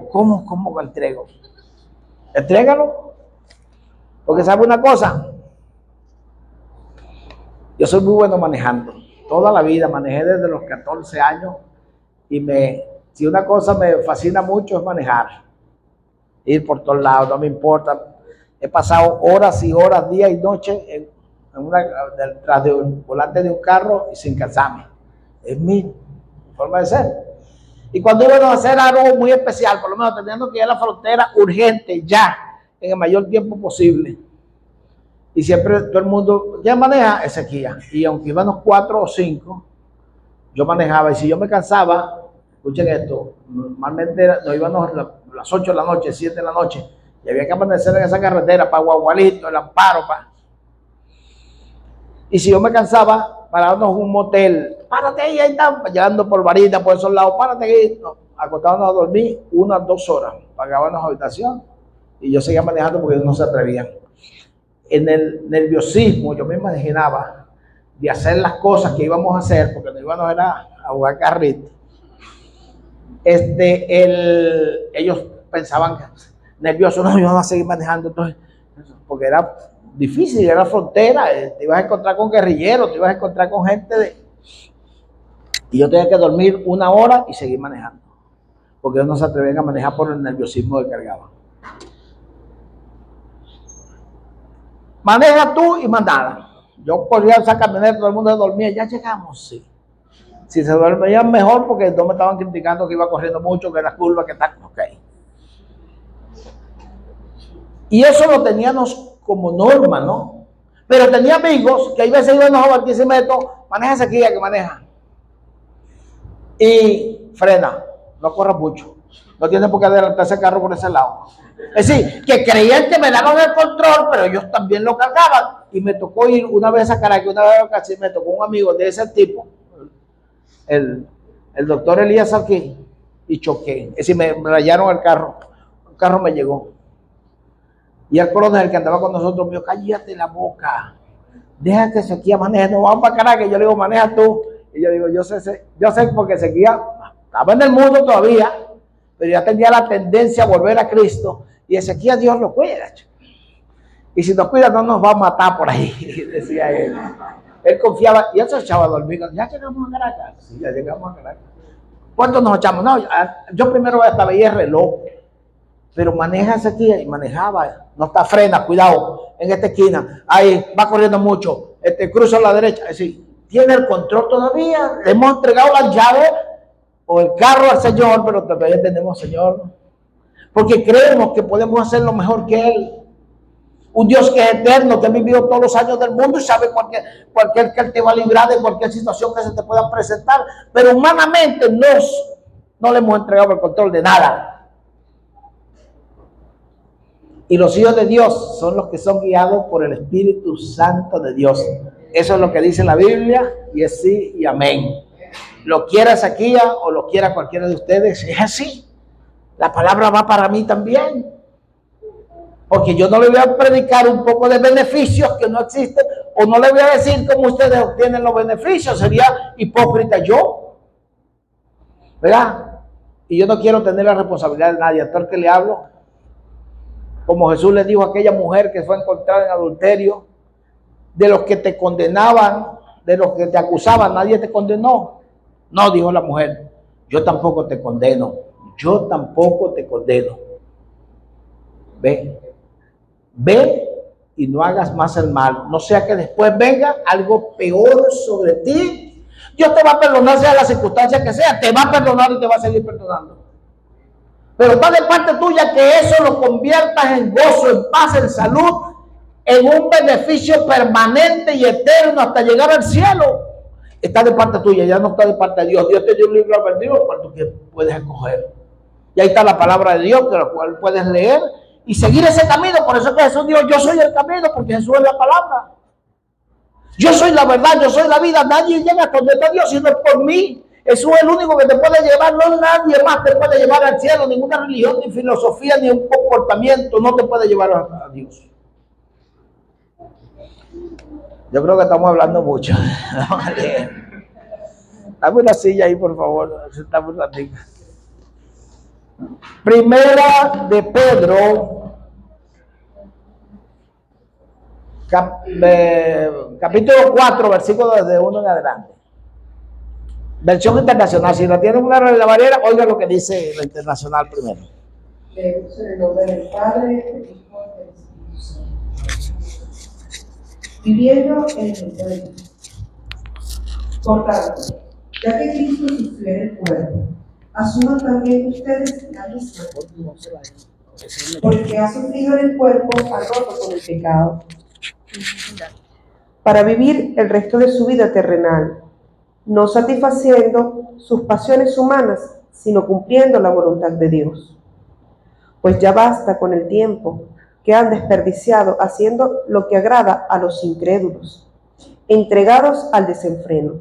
S1: ¿Cómo lo entrego? Entrégalo. Porque ¿sabe una cosa? Yo soy muy bueno manejando. Toda la vida manejé desde los 14 años y si una cosa me fascina mucho es manejar. Ir por todos lados, no me importa. He pasado horas y horas, días y noches detrás de un volante de un carro y sin cansarme. Es mi forma de ser. Y cuando íbamos a hacer algo muy especial, por lo menos teniendo que ir a la frontera urgente, ya, en el mayor tiempo posible. Y siempre todo el mundo, ¿quién maneja? Ezequiel. Y aunque íbamos 4 o 5, yo manejaba. Y si yo me cansaba, escuchen esto, normalmente nos íbamos a las 8 de la noche, 7 de la noche, y había que amanecer en esa carretera para Guagualito, el Amparo, y si yo me cansaba, pararnos en un motel, párate ahí están, llegando por Varita, por esos lados, párate ahí, no, acostábamos a dormir 1 o 2 horas, pagábamos la habitación, y yo seguía manejando porque ellos no se atrevían. En el nerviosismo, yo me imaginaba de hacer las cosas que íbamos a hacer, porque no íbamos a jugar carrito. Ellos pensaban que nerviosos, no, yo no voy a seguir manejando, entonces, porque era difícil, era frontera, te ibas a encontrar con guerrilleros, te ibas a encontrar con gente y yo tenía que dormir 1 hora y seguir manejando, porque ellos no se atrevían a manejar por el nerviosismo que cargaban. Maneja tú y mandada. Yo corría esa camioneta, todo el mundo dormía, ya llegamos, sí. Si se dormían mejor, porque no me estaban criticando que iba corriendo mucho, que era curva, que tal, ok. Y eso lo teníamos como norma, ¿no? Pero tenía amigos que hay veces iban a Barquisimeto, maneja esa guía que maneja. Y frena, no corra mucho. No tiene por qué adelantarse el carro por ese lado. Es decir, que creían que me daban el control, pero ellos también lo cargaban. Y me tocó ir una vez a Caracas, una vez a Caracas, me tocó un amigo de ese tipo, el doctor Elías aquí, y choqué. Es decir, me rayaron el carro me llegó. Y el coronel que andaba con nosotros me dijo, cállate la boca, deja que Ezequiel maneje, no vamos para Caracas. Yo le digo, maneja tú. Y yo digo, yo sé porque Ezequiel estaba en el mundo todavía, pero ya tenía la tendencia a volver a Cristo. Y Ezequiel, Dios lo cuida. Y si nos cuida, no nos va a matar por ahí, decía él. Él confiaba, y él se echaba a dormir. Ya llegamos a Caracas. Sí, ya llegamos a Caracas. ¿Cuánto nos echamos? No, yo primero hasta veía el reloj. Pero maneja Ezequiel y manejaba. No está frena, cuidado, en esta esquina. Ahí, va corriendo mucho. Cruza a la derecha. Es decir, tiene el control todavía. Le hemos entregado las llaves o el carro al Señor, pero todavía tenemos Señor. Porque creemos que podemos hacerlo mejor que Él. Un Dios que es eterno, que ha vivido todos los años del mundo y sabe cualquier que Él te va a librar de cualquier situación que se te pueda presentar. Pero humanamente no le hemos entregado el control de nada. Y los hijos de Dios son los que son guiados por el Espíritu Santo de Dios. Eso es lo que dice la Biblia, y es sí y amén. Lo quiera Ezequiel o lo quiera cualquiera de ustedes, es así. La palabra va para mí también. Porque yo no le voy a predicar un poco de beneficios que no existen, o no le voy a decir cómo ustedes obtienen los beneficios. Sería hipócrita yo, ¿verdad? Y yo no quiero tener la responsabilidad de nadie. A todo el que le hablo, como Jesús le dijo a aquella mujer que fue encontrada en adulterio, de los que te condenaban, de los que te acusaban, nadie te condenó. No, dijo la mujer, yo tampoco te condeno, yo tampoco te condeno. Ve y no hagas más el mal, no sea que después venga algo peor sobre ti. Dios te va a perdonar, sea la circunstancia que sea, te va a perdonar y te va a seguir perdonando. Pero está de parte tuya que eso lo conviertas en gozo, en paz, en salud, en un beneficio permanente y eterno hasta llegar al cielo. Está de parte tuya, ya no está de parte de Dios. Dios te dio un libro albedrío para tú que puedes escoger. Y ahí está la palabra de Dios, que la cual puedes leer y seguir ese camino. Por eso que Jesús dijo, yo soy el camino, porque Jesús es la palabra. Yo soy la verdad, yo soy la vida. Nadie llega a donde está Dios si no es por mí. Jesús es el único que te puede llevar, no nadie más te puede llevar al cielo, ninguna religión, ni filosofía, ni un comportamiento no te puede llevar a Dios. Yo creo que estamos hablando mucho. Dame una silla ahí, por favor. Sentamos un ratito. Primera de Pedro, capítulo 4, versículo desde 1 en adelante. Versión internacional. Si no tienen una de la barrera, oigan lo que dice la internacional primero.
S3: En el nombre del Padre, del Hijo y del Espíritu Santo. Viviendo en el mundo de Dios. Por tanto, ya que Cristo sufrió en el cuerpo, asuman también ustedes la misma. Porque ha sufrido en el cuerpo, ha roto con el pecado, para vivir el resto de su vida terrenal, no satisfaciendo sus pasiones humanas, sino cumpliendo la voluntad de Dios. Pues ya basta con el tiempo que han desperdiciado haciendo lo que agrada a los incrédulos, entregados al desenfreno,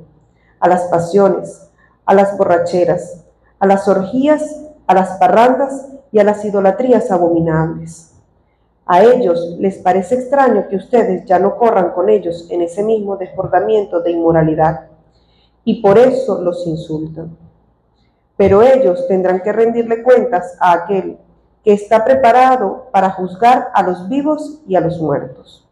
S3: a las pasiones, a las borracheras, a las orgías, a las parrandas y a las idolatrías abominables. A ellos les parece extraño que ustedes ya no corran con ellos en ese mismo desbordamiento de inmoralidad, y por eso los insultan. Pero ellos tendrán que rendirle cuentas a aquel que está preparado para juzgar a los vivos y a los muertos.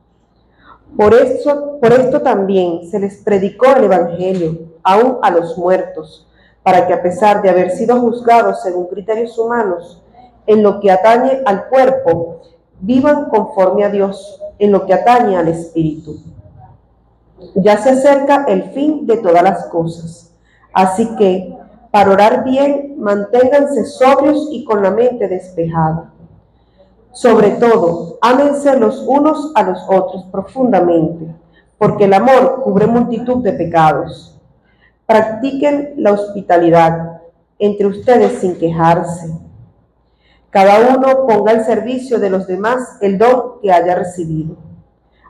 S3: Por esto también se les predicó el Evangelio, aún a los muertos, para que a pesar de haber sido juzgados según criterios humanos, en lo que atañe al cuerpo, vivan conforme a Dios en lo que atañe al espíritu. Ya se acerca el fin de todas las cosas, así que, para orar bien, manténganse sobrios y con la mente despejada. Sobre todo, ámense los unos a los otros profundamente, porque el amor cubre multitud de pecados. Practiquen la hospitalidad entre ustedes sin quejarse. Cada uno ponga al servicio de los demás el don que haya recibido,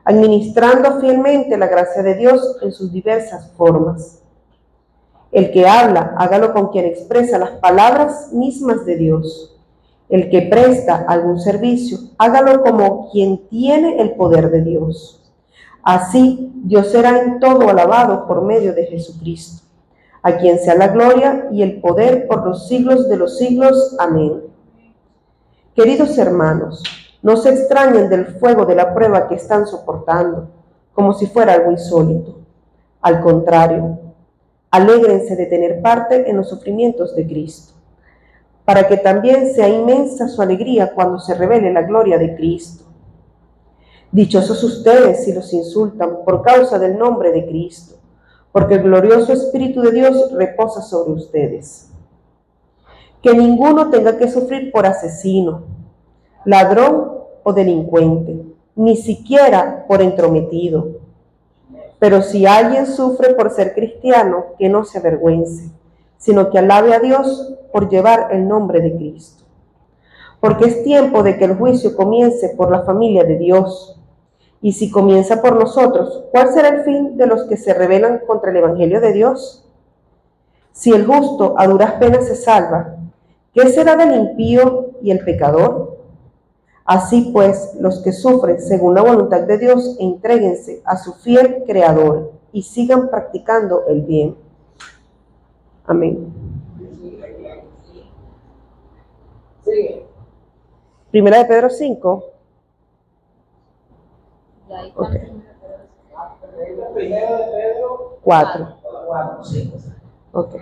S3: administrando fielmente la gracia de Dios en sus diversas formas. El que habla, hágalo con quien expresa las palabras mismas de Dios. El que presta algún servicio, hágalo como quien tiene el poder de Dios. Así, Dios será en todo alabado por medio de Jesucristo, a quien sea la gloria y el poder por los siglos de los siglos. Amén. Queridos hermanos, no se extrañen del fuego de la prueba que están soportando, como si fuera algo insólito. Al contrario, alégrense de tener parte en los sufrimientos de Cristo, para que también sea inmensa su alegría cuando se revele la gloria de Cristo. Dichosos ustedes si los insultan por causa del nombre de Cristo, porque el glorioso Espíritu de Dios reposa sobre ustedes. Que ninguno tenga que sufrir por asesino, ladrón o delincuente, ni siquiera por entrometido. Pero si alguien sufre por ser cristiano, que no se avergüence, sino que alabe a Dios por llevar el nombre de Cristo. Porque es tiempo de que el juicio comience por la familia de Dios. Y si comienza por nosotros, ¿cuál será el fin de los que se rebelan contra el Evangelio de Dios? Si el justo a duras penas se salva, ¿qué será del impío y el pecador? Así pues, los que sufren según la voluntad de Dios, entréguense a su fiel Creador y sigan practicando el bien. Amén. Primera de Pedro 5. Okay. 4. Okay.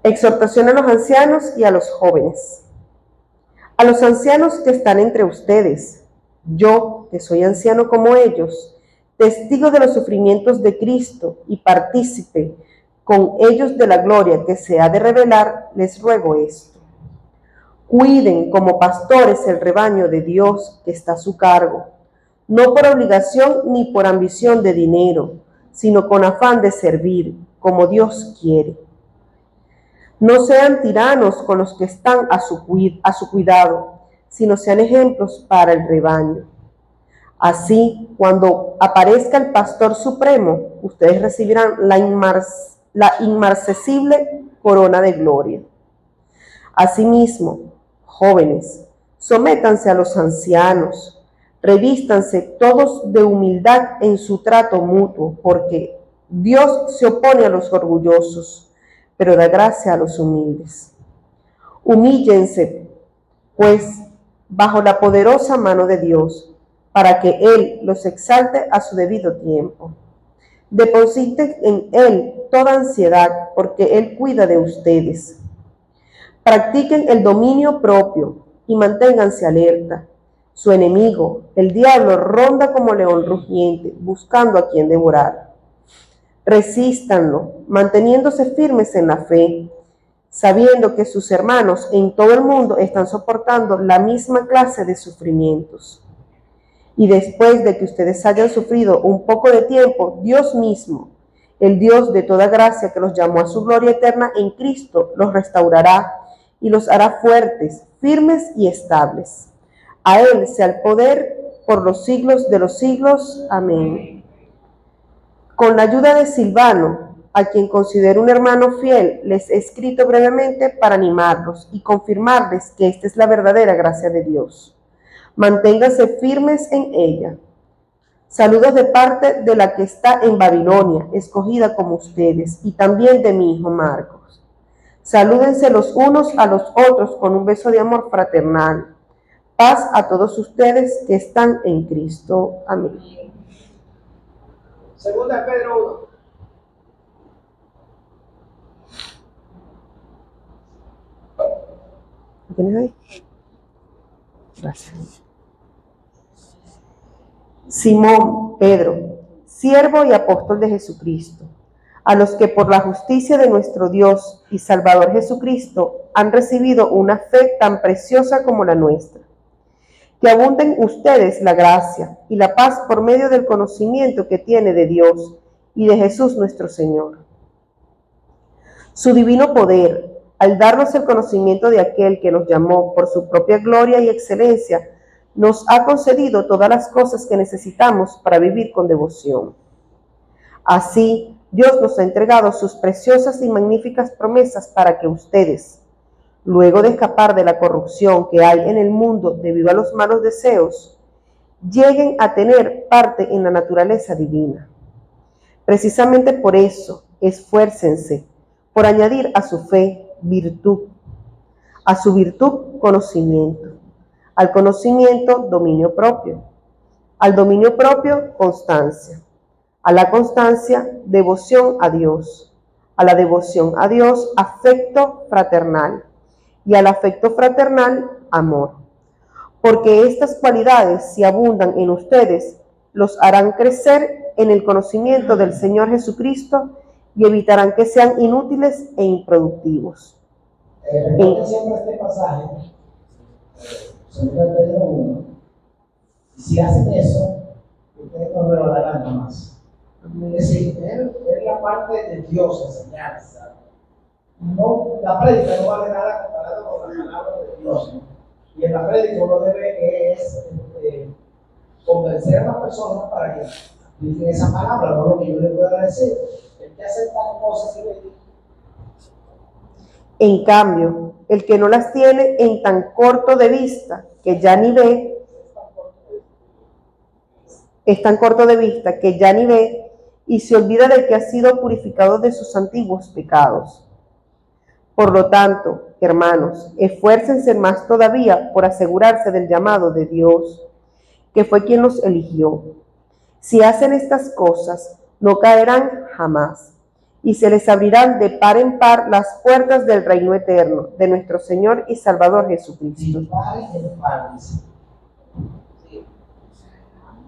S3: Exhortación a los ancianos y a los jóvenes. A los ancianos que están entre ustedes, yo, que soy anciano como ellos, testigo de los sufrimientos de Cristo y partícipe con ellos de la gloria que se ha de revelar, les ruego esto. Cuiden como pastores el rebaño de Dios que está a su cargo, no por obligación ni por ambición de dinero, sino con afán de servir, como Dios quiere. No sean tiranos con los que están a su cuidado, sino sean ejemplos para el rebaño. Así, cuando aparezca el Pastor Supremo, ustedes recibirán la inmarcesible corona de gloria. Asimismo, jóvenes, sométanse a los ancianos, revístanse todos de humildad en su trato mutuo, porque Dios se opone a los orgullosos, pero da gracia a los humildes. Humíllense, pues, bajo la poderosa mano de Dios, para que Él los exalte a su debido tiempo. Depositen en Él toda ansiedad, porque Él cuida de ustedes. Practiquen el dominio propio y manténganse alerta. Su enemigo, el diablo, ronda como león rugiente, buscando a quien devorar. Resístanlo, manteniéndose firmes en la fe, sabiendo que sus hermanos en todo el mundo están soportando la misma clase de sufrimientos. Y después de que ustedes hayan sufrido un poco de tiempo, Dios mismo, el Dios de toda gracia que los llamó a su gloria eterna en Cristo, los restaurará y los hará fuertes, firmes y estables. A Él sea el poder por los siglos de los siglos. Amén. Con la ayuda de Silvano, a quien considero un hermano fiel, les he escrito brevemente para animarlos y confirmarles que esta es la verdadera gracia de Dios. Manténganse firmes en ella. Saludos de parte de la que está en Babilonia, escogida como ustedes, y también de mi hijo Marcos. Salúdense los unos a los otros con un beso de amor fraternal. Paz a todos ustedes que están en Cristo. Amén.
S1: Segunda de Pedro 1.
S3: ¿Lo tienes ahí? Gracias. Simón Pedro, siervo y apóstol de Jesucristo, a los que por la justicia de nuestro Dios y Salvador Jesucristo han recibido una fe tan preciosa como la nuestra. Que abunden ustedes la gracia y la paz por medio del conocimiento que tiene de Dios y de Jesús nuestro Señor. Su divino poder, al darnos el conocimiento de aquel que nos llamó por su propia gloria y excelencia, nos ha concedido todas las cosas que necesitamos para vivir con devoción. Así, Dios nos ha entregado sus preciosas y magníficas promesas para que ustedes, luego de escapar de la corrupción que hay en el mundo debido a los malos deseos, lleguen a tener parte en la naturaleza divina. Precisamente por eso, esfuércense por añadir a su fe virtud, a su virtud conocimiento, al conocimiento dominio propio, al dominio propio constancia, a la constancia devoción a Dios, a la devoción a Dios afecto fraternal y al afecto fraternal amor. Porque estas cualidades, si abundan en ustedes, los harán crecer en el conocimiento del Señor Jesucristo y evitarán que sean inútiles e improductivos.
S1: Recuerden siempre este pasaje, según el Pedro 1, y si hacen eso, ustedes no revelarán nada más. Es decir, es la parte de Dios enseñanza. No, la prédica no vale nada comparado con la palabra de Dios, ¿no? Y en la prédica uno debe convencer a la persona para que apliquen esa palabra, no lo que yo le pueda decir. El que hace tal cosa que le digo.
S3: En cambio, el que no las tiene en tan corto de vista que ya ni ve, es tan corto de vista que ya ni ve y se olvida de que ha sido purificado de sus antiguos pecados. Por lo tanto, hermanos, esfuércense más todavía por asegurarse del llamado de Dios, que fue quien los eligió. Si hacen estas cosas, no caerán jamás, y se les abrirán de par en par las puertas del reino eterno de nuestro Señor y Salvador Jesucristo.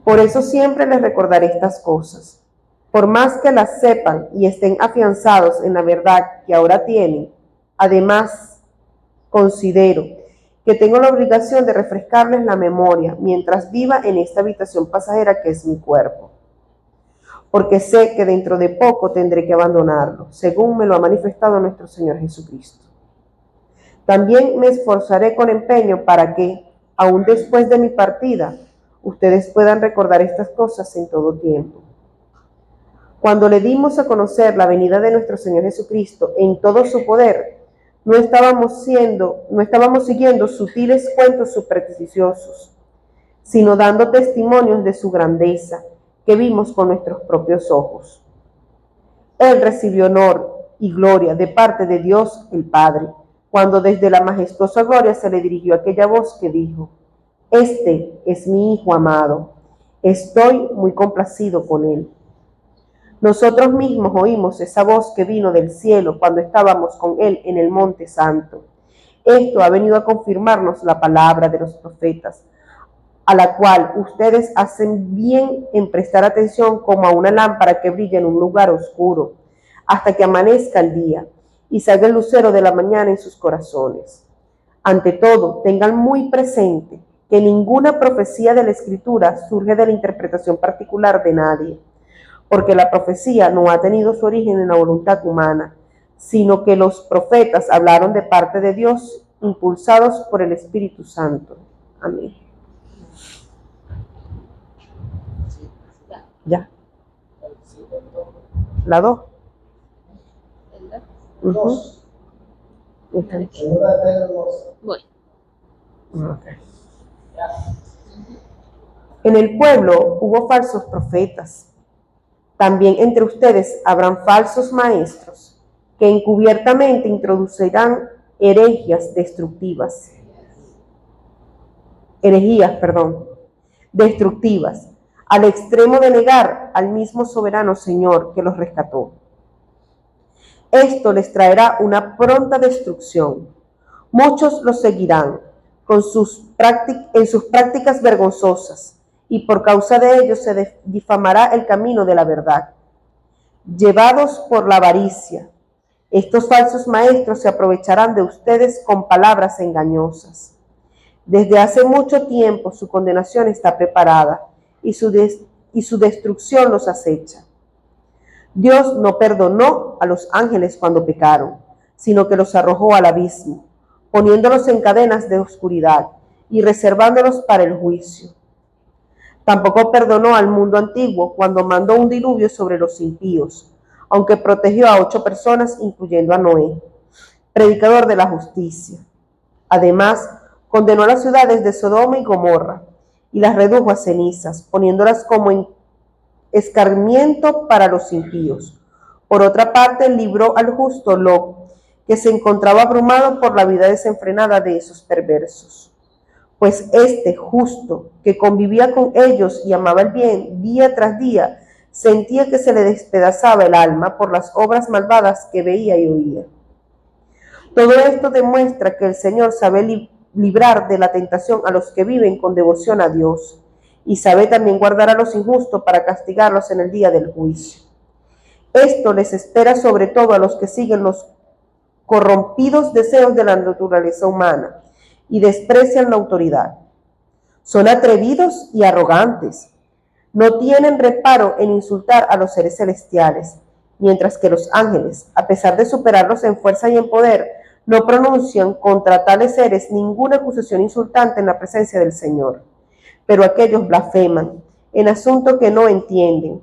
S3: Por eso siempre les recordaré estas cosas. Por más que las sepan y estén afianzados en la verdad que ahora tienen, además considero que tengo la obligación de refrescarles la memoria mientras viva en esta habitación pasajera que es mi cuerpo. Porque sé que dentro de poco tendré que abandonarlo, según me lo ha manifestado nuestro Señor Jesucristo. También me esforzaré con empeño para que, aún después de mi partida, ustedes puedan recordar estas cosas en todo tiempo. Cuando le dimos a conocer la venida de nuestro Señor Jesucristo en todo su poder, no estábamos siguiendo sutiles cuentos supersticiosos, sino dando testimonios de su grandeza, que vimos con nuestros propios ojos. Él recibió honor y gloria de parte de Dios el Padre, cuando desde la majestuosa gloria se le dirigió aquella voz que dijo: Este es mi Hijo amado, estoy muy complacido con él. Nosotros mismos oímos esa voz que vino del cielo cuando estábamos con él en el Monte Santo. Esto ha venido a confirmarnos la palabra de los profetas, a la cual ustedes hacen bien en prestar atención como a una lámpara que brilla en un lugar oscuro, hasta que amanezca el día y salga el lucero de la mañana en sus corazones. Ante todo, tengan muy presente que ninguna profecía de la Escritura surge de la interpretación particular de nadie, porque la profecía no ha tenido su origen en la voluntad humana, sino que los profetas hablaron de parte de Dios, impulsados por el Espíritu Santo. Amén. Ya. La 2.
S2: Voy.
S3: En el pueblo hubo falsos profetas. También entre ustedes habrán falsos maestros que encubiertamente introducirán herejías destructivas, al extremo de negar al mismo soberano Señor que los rescató. Esto les traerá una pronta destrucción. Muchos los seguirán en sus prácticas vergonzosas, y por causa de ellos se difamará el camino de la verdad. llevados por la avaricia. Estos falsos maestros se aprovecharán de ustedes con palabras engañosas. Desde hace mucho tiempo su condenación está preparada y su destrucción los acecha. Dios no perdonó a los ángeles cuando pecaron, sino que los arrojó al abismo, poniéndolos en cadenas de oscuridad y reservándolos para el juicio. Tampoco perdonó al mundo antiguo cuando mandó un diluvio sobre los impíos, aunque protegió a 8 personas, incluyendo a Noé, predicador de la justicia. Además, condenó a las ciudades de Sodoma y Gomorra y las redujo a cenizas, poniéndolas como escarmiento para los impíos. Por otra parte, libró al justo Lot, que se encontraba abrumado por la vida desenfrenada de esos perversos. Pues este justo, que convivía con ellos y amaba el bien día tras día, sentía que se le despedazaba el alma por las obras malvadas que veía y oía. Todo esto demuestra que el Señor sabe librar de la tentación a los que viven con devoción a Dios, y sabe también guardar a los injustos para castigarlos en el día del juicio. Esto les espera sobre todo a los que siguen los corrompidos deseos de la naturaleza humana y desprecian la autoridad. Son atrevidos y arrogantes. No tienen reparo en insultar a los seres celestiales, mientras que los ángeles, a pesar de superarlos en fuerza y en poder, no pronuncian contra tales seres ninguna acusación insultante en la presencia del Señor. Pero aquellos blasfeman en asuntos que no entienden.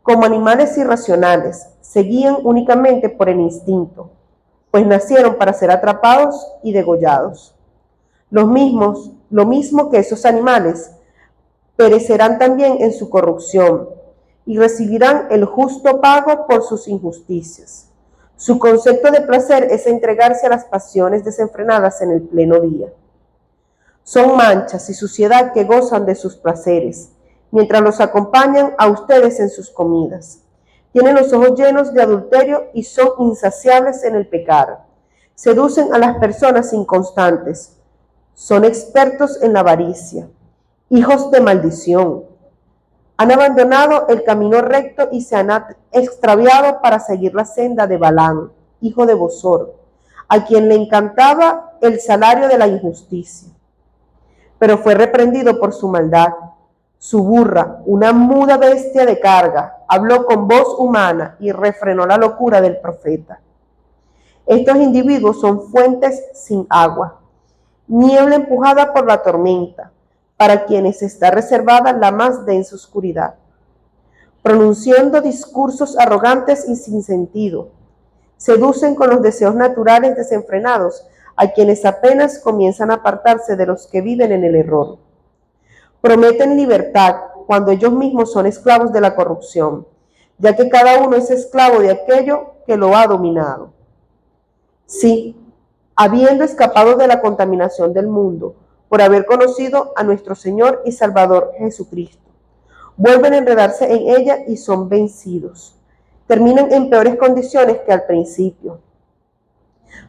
S3: Como animales irracionales, se guían únicamente por el instinto, pues nacieron para ser atrapados y degollados. Lo mismo que esos animales, perecerán también en su corrupción y recibirán el justo pago por sus injusticias. Su concepto de placer es entregarse a las pasiones desenfrenadas en el pleno día. Son manchas y suciedad que gozan de sus placeres, mientras los acompañan a ustedes en sus comidas. Tienen los ojos llenos de adulterio y son insaciables en el pecar. Seducen a las personas inconstantes. Son expertos en la avaricia, hijos de maldición. Han abandonado el camino recto y se han extraviado para seguir la senda de Balaam, hijo de Bosor, a quien le encantaba el salario de la injusticia. Pero fue reprendido por su maldad. Su burra, una muda bestia de carga, habló con voz humana y refrenó la locura del profeta. Estos individuos son fuentes sin agua, niebla empujada por la tormenta, para quienes está reservada la más densa oscuridad, pronunciando discursos arrogantes y sin sentido. Seducen con los deseos naturales desenfrenados a quienes apenas comienzan a apartarse de los que viven en el error. Prometen libertad cuando ellos mismos son esclavos de la corrupción, ya que cada uno es esclavo de aquello que lo ha dominado. Sí, habiendo escapado de la contaminación del mundo, por haber conocido a nuestro Señor y Salvador Jesucristo, vuelven a enredarse en ella y son vencidos. Terminan en peores condiciones que al principio.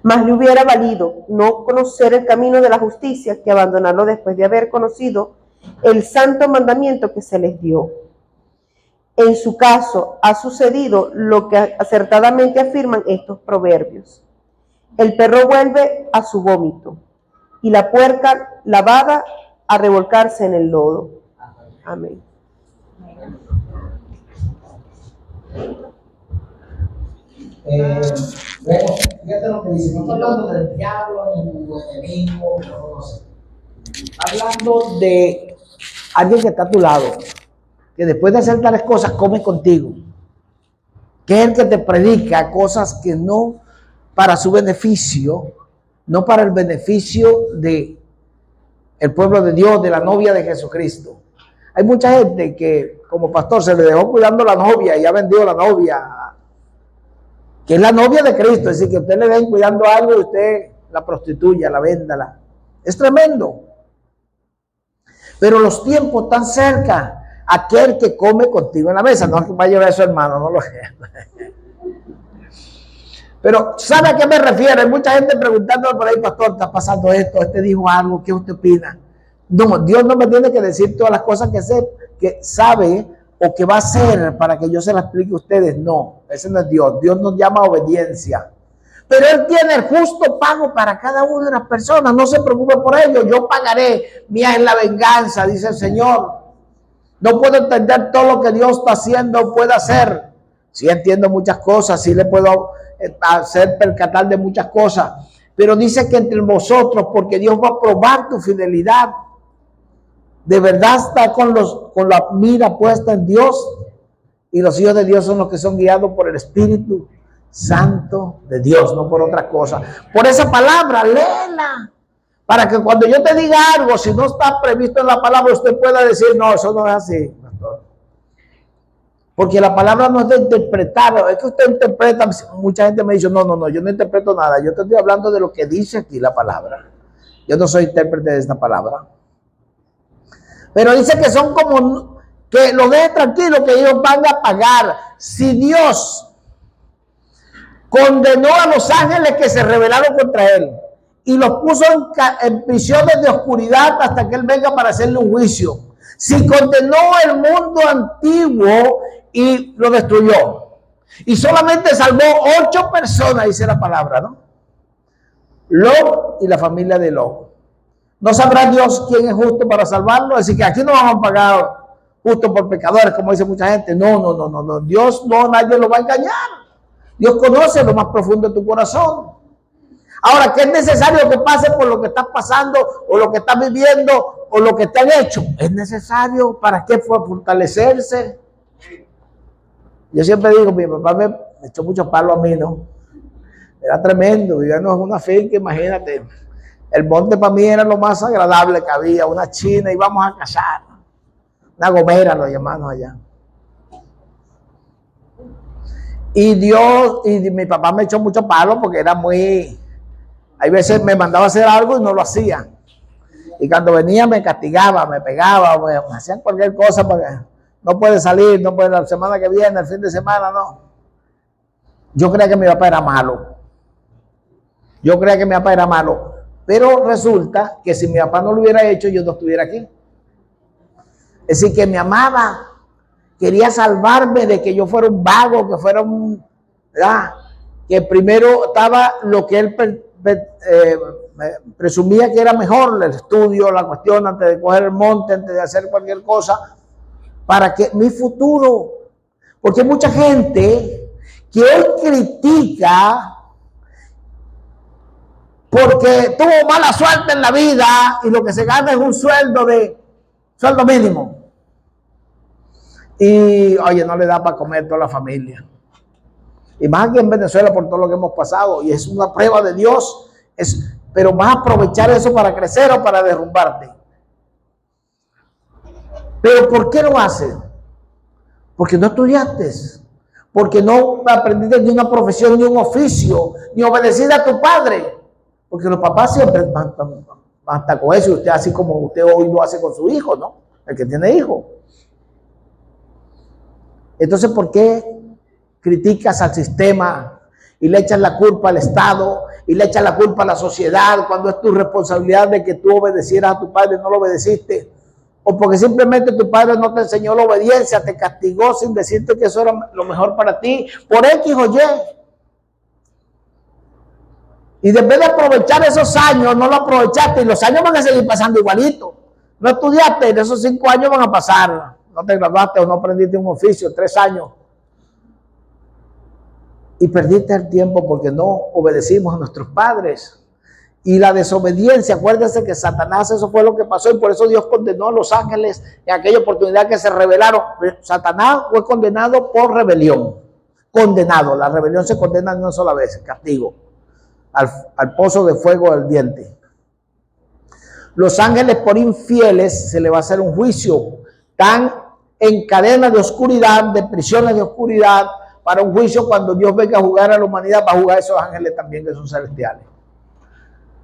S3: Más le hubiera valido no conocer el camino de la justicia que abandonarlo después de haber conocido el santo mandamiento que se les dio. En su caso ha sucedido lo que acertadamente afirman estos proverbios. El perro vuelve a su vómito y la puerca lavada a revolcarse en el lodo. Amén.
S2: Bueno, fíjate lo que dice, no está hablando del diablo, ni tu enemigo, no sé.
S1: Hablando de alguien que está a tu lado, que después de hacer tales cosas come contigo, que es el que te predica cosas que no para su beneficio, no para el beneficio de el pueblo de Dios, de la novia de Jesucristo. Hay mucha gente que como pastor se le dejó cuidando la novia y ha vendido la novia, que es la novia de Cristo, es decir, que usted le den cuidando algo y usted la prostituya, la véndala. Es tremendo. Pero los tiempos están cerca. Aquel que come contigo en la mesa, no va a llevar a su hermano, no lo Pero, ¿sabe a qué me refiero? Hay mucha gente preguntándome por ahí, pastor, está pasando esto, este dijo algo, ¿qué usted opina? No, Dios no me tiene que decir todas las cosas que sabe o que va a hacer para que yo se la explique a ustedes. No, ese no es Dios. Dios nos llama a obediencia. Pero Él tiene el justo pago para cada una de las personas. No se preocupe por ello. Yo pagaré. Mía es la venganza, dice el Señor. No puedo entender todo lo que Dios está haciendo o puede hacer. Sí entiendo muchas cosas, sí le puedo hacer percatar de muchas cosas. Pero dice que entre vosotros, porque Dios va a probar tu fidelidad. De verdad está con la mira puesta en Dios. Y los hijos de Dios son los que son guiados por el Espíritu Santo de Dios, no por otra cosa. Por esa palabra, léela. Para que cuando yo te diga algo, si no está previsto en la palabra, usted pueda decir, no, eso no es así, pastor. Porque la palabra no es de interpretar. Es que usted interpreta, mucha gente me dice, no, yo no interpreto nada. Yo te estoy hablando de lo que dice aquí la palabra. Yo no soy intérprete de esta palabra. Pero dice que son como, que lo deje tranquilo, que ellos van a pagar. Si Dios condenó a los ángeles que se rebelaron contra Él y los puso en prisiones de oscuridad hasta que Él venga para hacerle un juicio. Si condenó el mundo antiguo y lo destruyó, y solamente salvó 8 personas, dice la palabra, ¿no? Lot y la familia de Lot. ¿No sabrá Dios quién es justo para salvarlo? Así que aquí no vamos a pagar justo por pecadores, como dice mucha gente. No. Dios no, nadie lo va a engañar. Dios conoce lo más profundo de tu corazón. Ahora, ¿qué es necesario que pase por lo que estás pasando o lo que estás viviendo o lo que te han hecho? Es necesario. ¿Para qué? Fue fortalecerse. Yo siempre digo, mi papá me echó mucho palo a mí, ¿no? Era tremendo, vivíamos en una finca, imagínate. El monte para mí era lo más agradable que había, una china, íbamos a cazar. Una gomera lo llamamos allá. Y mi papá me echó mucho palo porque era muy... Hay veces me mandaba a hacer algo y no lo hacía. Y cuando venía me castigaba, me pegaba, me hacían cualquier cosa porque no puede salir, no puede la semana que viene, el fin de semana, no. Yo creía que mi papá era malo. Pero resulta que si mi papá no lo hubiera hecho, yo no estuviera aquí. Es decir, que me amaba. Quería salvarme de que yo fuera un vago, que fuera un... ¿verdad? Que primero estaba lo que él presumía que era mejor, el estudio, la cuestión, antes de coger el monte, antes de hacer cualquier cosa, para que mi futuro... Porque hay mucha gente que hoy critica porque tuvo mala suerte en la vida y lo que se gana es un sueldo mínimo. Y, oye, no le da para comer toda la familia. Y más aquí en Venezuela por todo lo que hemos pasado. Y es una prueba de Dios. Pero vas a aprovechar eso para crecer o para derrumbarte. Pero ¿por qué lo haces? Porque no estudiaste. Porque no aprendiste ni una profesión, ni un oficio, ni obedeciste a tu padre. Porque los papás siempre van a estar con eso. Y usted así como usted hoy lo hace con su hijo, ¿no? El que tiene hijos. Entonces, ¿por qué criticas al sistema y le echas la culpa al Estado y le echas la culpa a la sociedad cuando es tu responsabilidad de que tú obedecieras a tu padre y no lo obedeciste? O porque simplemente tu padre no te enseñó la obediencia, te castigó sin decirte que eso era lo mejor para ti, por X o Y. Y después de aprovechar esos años, no lo aprovechaste y los años van a seguir pasando igualito. No estudiaste, de esos 5 años van a pasar. No te graduaste o no aprendiste un oficio, 3 años. Y perdiste el tiempo porque no obedecimos a nuestros padres. Y la desobediencia, acuérdense que Satanás, eso fue lo que pasó y por eso Dios condenó a los ángeles en aquella oportunidad que se rebelaron. Satanás fue condenado por rebelión. Condenado, la rebelión se condena una sola vez, castigo. Al pozo de fuego del diente. Los ángeles por infieles se le va a hacer un juicio. Están en cadena de oscuridad, de prisiones de oscuridad, para un juicio cuando Dios venga a jugar a la humanidad, va a jugar a esos ángeles también que son celestiales.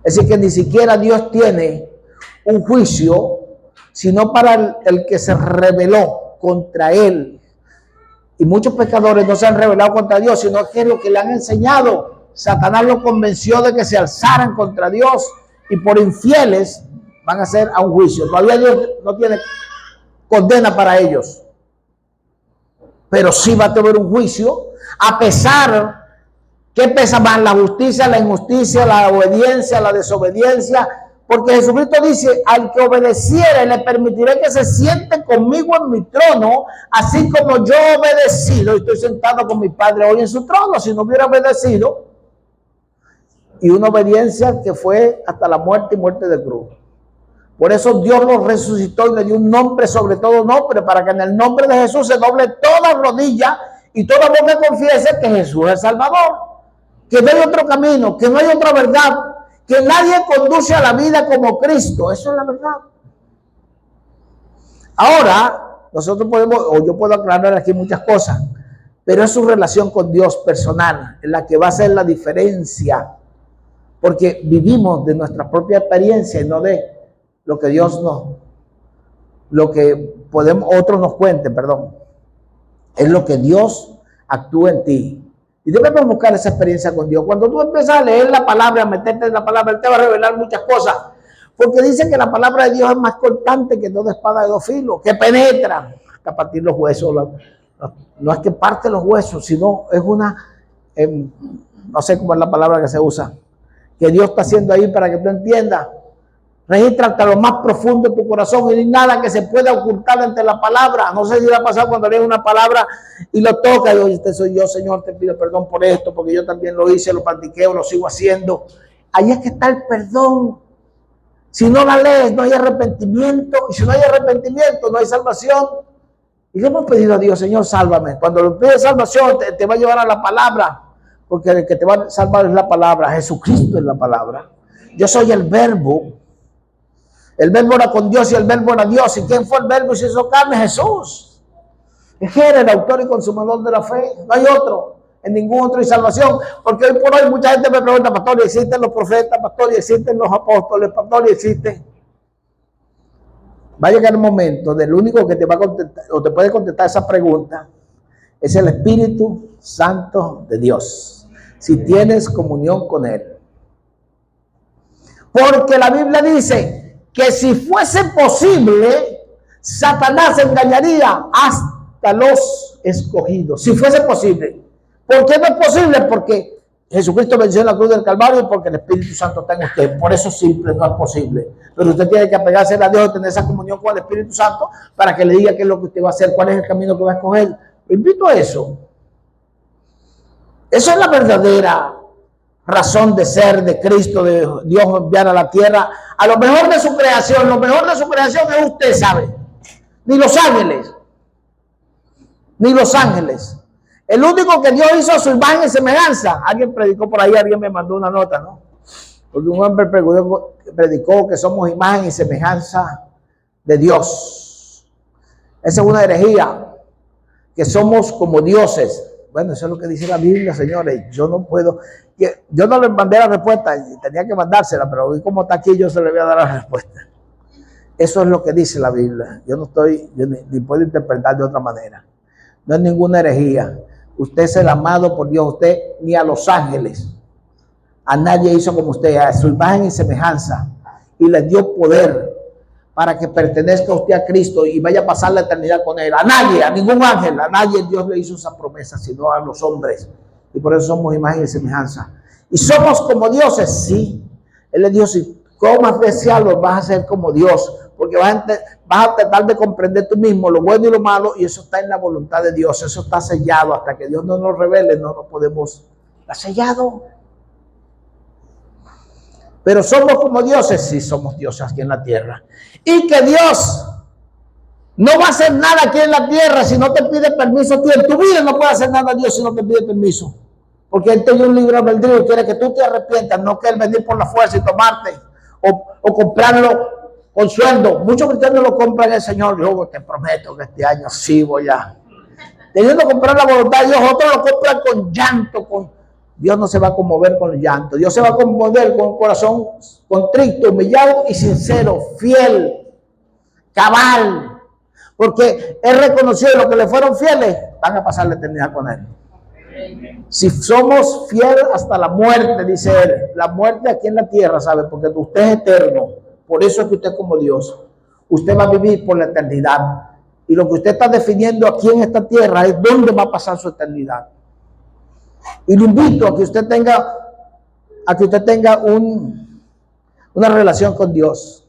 S1: Es decir, que ni siquiera Dios tiene un juicio, sino para el que se rebeló contra Él. Y muchos pecadores no se han rebelado contra Dios, sino que es lo que le han enseñado. Satanás lo convenció de que se alzaran contra Dios y por infieles van a ser a un juicio. Todavía Dios no tiene condena para ellos. pero sí va a tener un juicio, a pesar que pesa más, la justicia, la injusticia, la obediencia, la desobediencia, porque Jesucristo dice, al que obedeciere le permitiré que se siente conmigo en mi trono, así como yo he obedecido y estoy sentado con mi Padre hoy en su trono. Si no hubiera obedecido, y una obediencia que fue hasta la muerte y muerte de cruz. Por eso Dios lo resucitó y le dio un nombre sobre todo nombre, para que en el nombre de Jesús se doble toda rodilla y toda boca confiese que Jesús es Salvador, que no hay otro camino, que no hay otra verdad, que nadie conduce a la vida como Cristo. Eso es la verdad. Ahora, nosotros podemos, o yo puedo aclarar aquí muchas cosas, pero es su relación con Dios personal en la que va a ser la diferencia, porque vivimos de nuestra propia experiencia y no de lo que Dios nos, lo que otros nos cuenten, perdón. Es lo que Dios actúa en ti. Y debemos buscar esa experiencia con Dios. Cuando tú empiezas a leer la palabra, a meterte en la palabra, Él te va a revelar muchas cosas. Porque dice que la palabra de Dios es más cortante que toda espada de dos filos, que penetra hasta partir los huesos. No es que parte los huesos, sino es una, no sé cómo es la palabra que se usa, que Dios está haciendo ahí para que tú entiendas. Registra hasta lo más profundo de tu corazón y no hay nada que se pueda ocultar entre la palabra. No sé si le ha pasado cuando lees una palabra y lo toca y oye, este soy yo, Señor, te pido perdón por esto, porque yo también lo hice, lo practiqué o lo sigo haciendo. Ahí es que está el perdón. Si no la lees, no hay arrepentimiento, y si no hay arrepentimiento, no hay salvación. Y le hemos pedido a Dios, Señor, sálvame. Cuando le pides salvación, te va a llevar a la palabra, porque el que te va a salvar es la palabra. Jesucristo es la palabra. Yo soy el verbo. El verbo era con Dios y el verbo era Dios. ¿Y quién fue el verbo y se hizo carne? Jesús. Es que era el autor y consumador de la fe. No hay otro. En ningún otro hay salvación. Porque hoy por hoy mucha gente me pregunta, pastor, ¿y existen los profetas, pastor, y existen los apóstoles, pastor, y existen? Va a llegar el momento del único que te va a contestar o te puede contestar esa pregunta. Es el Espíritu Santo de Dios. Si tienes comunión con Él. Porque la Biblia dice que si fuese posible, Satanás engañaría hasta los escogidos. Si fuese posible. ¿Por qué no es posible? Porque Jesucristo venció en la cruz del Calvario y porque el Espíritu Santo está en usted. Por eso simple no es posible. Pero usted tiene que apegarse a Dios y tener esa comunión con el Espíritu Santo para que le diga qué es lo que usted va a hacer, cuál es el camino que va a escoger. Lo invito a eso. Eso es la verdadera razón de ser de Cristo, de Dios enviar a la tierra a lo mejor de su creación. Lo mejor de su creación es usted, ¿sabe? Ni los ángeles. Ni los ángeles. El único que Dios hizo a su imagen y semejanza. Alguien predicó por ahí, alguien me mandó una nota, ¿no? Porque un hombre predicó que somos imagen y semejanza de Dios. Esa es una herejía. Que somos como dioses. Bueno, eso es lo que dice la Biblia, señores. Yo no puedo. Yo no les mandé la respuesta, tenía que mandársela, pero hoy como está aquí, yo se le voy a dar la respuesta. Eso es lo que dice la Biblia. Yo ni puedo interpretar de otra manera. No es ninguna herejía. Usted es el amado por Dios. Usted ni a los ángeles, a nadie hizo como usted, a su imagen y semejanza, y le dio poder para que pertenezca usted a Cristo y vaya a pasar la eternidad con Él. A nadie, a ningún ángel, a nadie Dios le hizo esa promesa, sino a los hombres. Y por eso somos imagen y semejanza. Y somos como dioses, sí. Él le dijo, si comas de ese árbol vas a ser como Dios, porque vas a tratar de comprender tú mismo lo bueno y lo malo, y eso está en la voluntad de Dios. Eso está sellado. Hasta que Dios no nos revele, no nos podemos. Está sellado. Pero somos como dioses, sí, somos dioses aquí en la tierra. Y que Dios no va a hacer nada aquí en la tierra si no te pide permiso a ti. En tu vida no puede hacer nada a Dios si no te pide permiso. Porque Él te dio un libre albedrío y quiere que tú te arrepientas, no que Él venir por la fuerza y tomarte o comprarlo con sueldo. Muchos cristianos lo compran el Señor. Yo te prometo que este año sí voy a. Teniendo que comprar la voluntad de Dios, otros lo compran con llanto. Dios no se va a conmover con el llanto. Dios se va a conmover con un corazón contrito, humillado y sincero, fiel, cabal. Porque Él reconoció los que le fueron fieles van a pasar la eternidad con Él. Si somos fieles hasta la muerte, dice Él, la muerte aquí en la tierra, ¿sabe? Porque usted es eterno. Por eso es que usted es como Dios. Usted va a vivir por la eternidad. Y lo que usted está definiendo aquí en esta tierra es dónde va a pasar su eternidad. Y lo invito a que usted tenga una relación con Dios.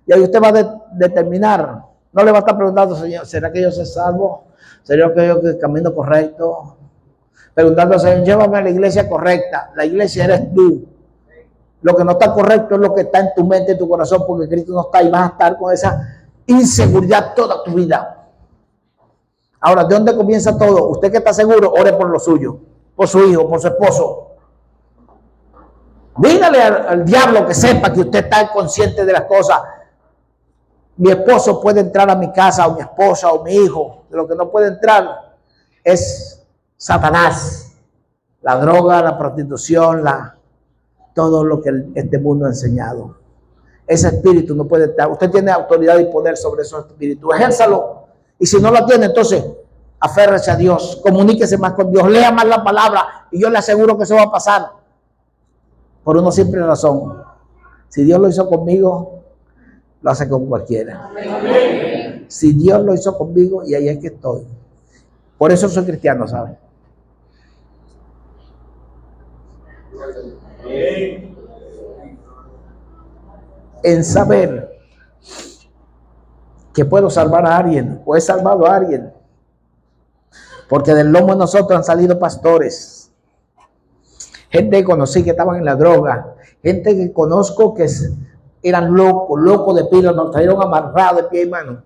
S1: Y ahí usted va a determinar. No le va a estar preguntando, Señor, ¿será que yo soy salvo? ¿Será que yo camino correcto? Preguntando, Señor, llévame a la iglesia correcta. La iglesia eres tú. Lo que no está correcto es lo que está en tu mente y tu corazón, porque Cristo no está y vas a estar con esa inseguridad toda tu vida. Ahora, ¿de dónde comienza todo? Usted que está seguro, ore por lo suyo, por su hijo, por su esposo. Dígale al diablo que sepa que usted está consciente de las cosas. Mi esposo puede entrar a mi casa, o mi esposa, o mi hijo. De lo que no puede entrar es Satanás. La droga, la prostitución, todo lo que este mundo ha enseñado. Ese espíritu no puede entrar. Usted tiene autoridad y poder sobre esos espíritus. Ejérzalo. Y si no lo tiene, entonces aférrese a Dios. Comuníquese más con Dios. Lea más la palabra. Y yo le aseguro que eso va a pasar. Por una simple razón. Si Dios lo hizo conmigo, lo hace con cualquiera. Si Dios lo hizo conmigo, y ahí es que estoy. Por eso soy cristiano, ¿saben? En saber que puedo salvar a alguien, o he salvado a alguien, porque del lomo de nosotros han salido pastores, gente que conocí que estaban en la droga, gente que conozco que eran locos de pila, nos trajeron amarrados de pie y mano,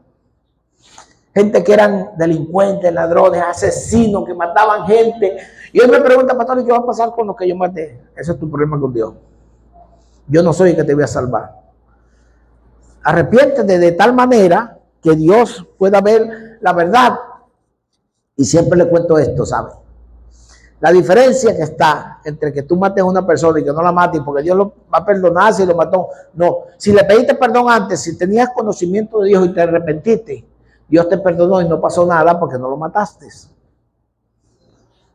S1: gente que eran delincuentes, ladrones, asesinos, que mataban gente. Y él me pregunta, pastor, ¿qué va a pasar con los que yo maté? Ese es tu problema con Dios. Yo no soy el que te voy a salvar. Arrepiéntete de tal manera que Dios pueda ver la verdad. Y siempre le cuento esto, ¿sabes? La diferencia que está entre que tú mates a una persona y que no la mates, porque Dios lo va a perdonar si lo mató. No, si le pediste perdón antes, si tenías conocimiento de Dios y te arrepentiste, Dios te perdonó y no pasó nada porque no lo mataste.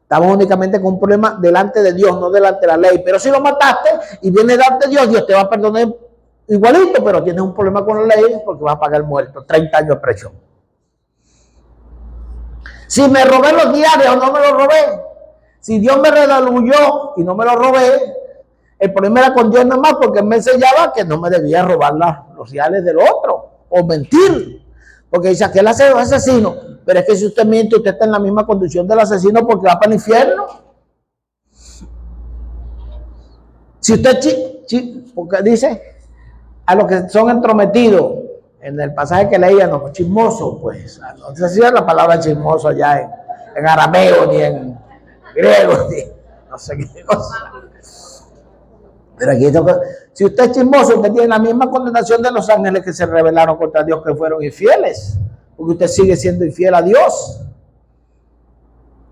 S1: Estamos únicamente con un problema delante de Dios, no delante de la ley. Pero si lo mataste y viene delante de Dios, Dios te va a perdonar igualito, pero tienes un problema con la ley porque vas a pagar muerto, 30 años de prisión. Si me robé los diarios o no me los robé, si Dios me redarguyó y no me lo robé, el problema era con Dios nada más, porque Él me enseñaba que no me debía robar los reales del otro o mentir. Porque dice que él es asesino, pero es que si usted miente, usted está en la misma condición del asesino porque va para el infierno. Si usted porque dice a los que son entrometidos, en el pasaje que leíamos, chismoso, pues, no sé si es la palabra chismoso allá en arameo, ni en griego, ni no sé qué cosa. Pero aquí, si usted es chismoso, usted tiene la misma condenación de los ángeles que se rebelaron contra Dios, que fueron infieles, porque usted sigue siendo infiel a Dios.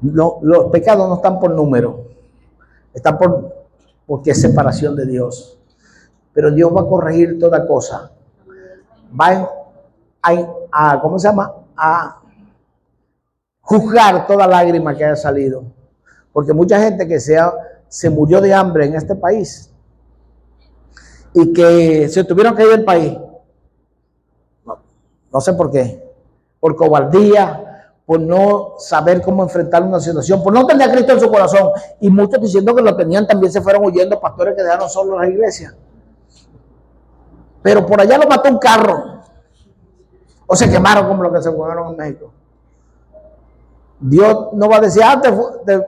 S1: Los pecados no están por número, están porque es separación de Dios. Pero Dios va a corregir toda cosa. Va a ¿cómo se llama? A juzgar toda lágrima que haya salido. Porque mucha gente que se murió de hambre en este país y que se tuvieron que ir del país, no sé por qué, por cobardía, por no saber cómo enfrentar una situación, por no tener a Cristo en su corazón, y muchos diciendo que lo tenían también se fueron huyendo, pastores que dejaron solos la iglesia. Pero por allá lo mató un carro, o se quemaron como los que se quemaron en México. Dios no va a decir,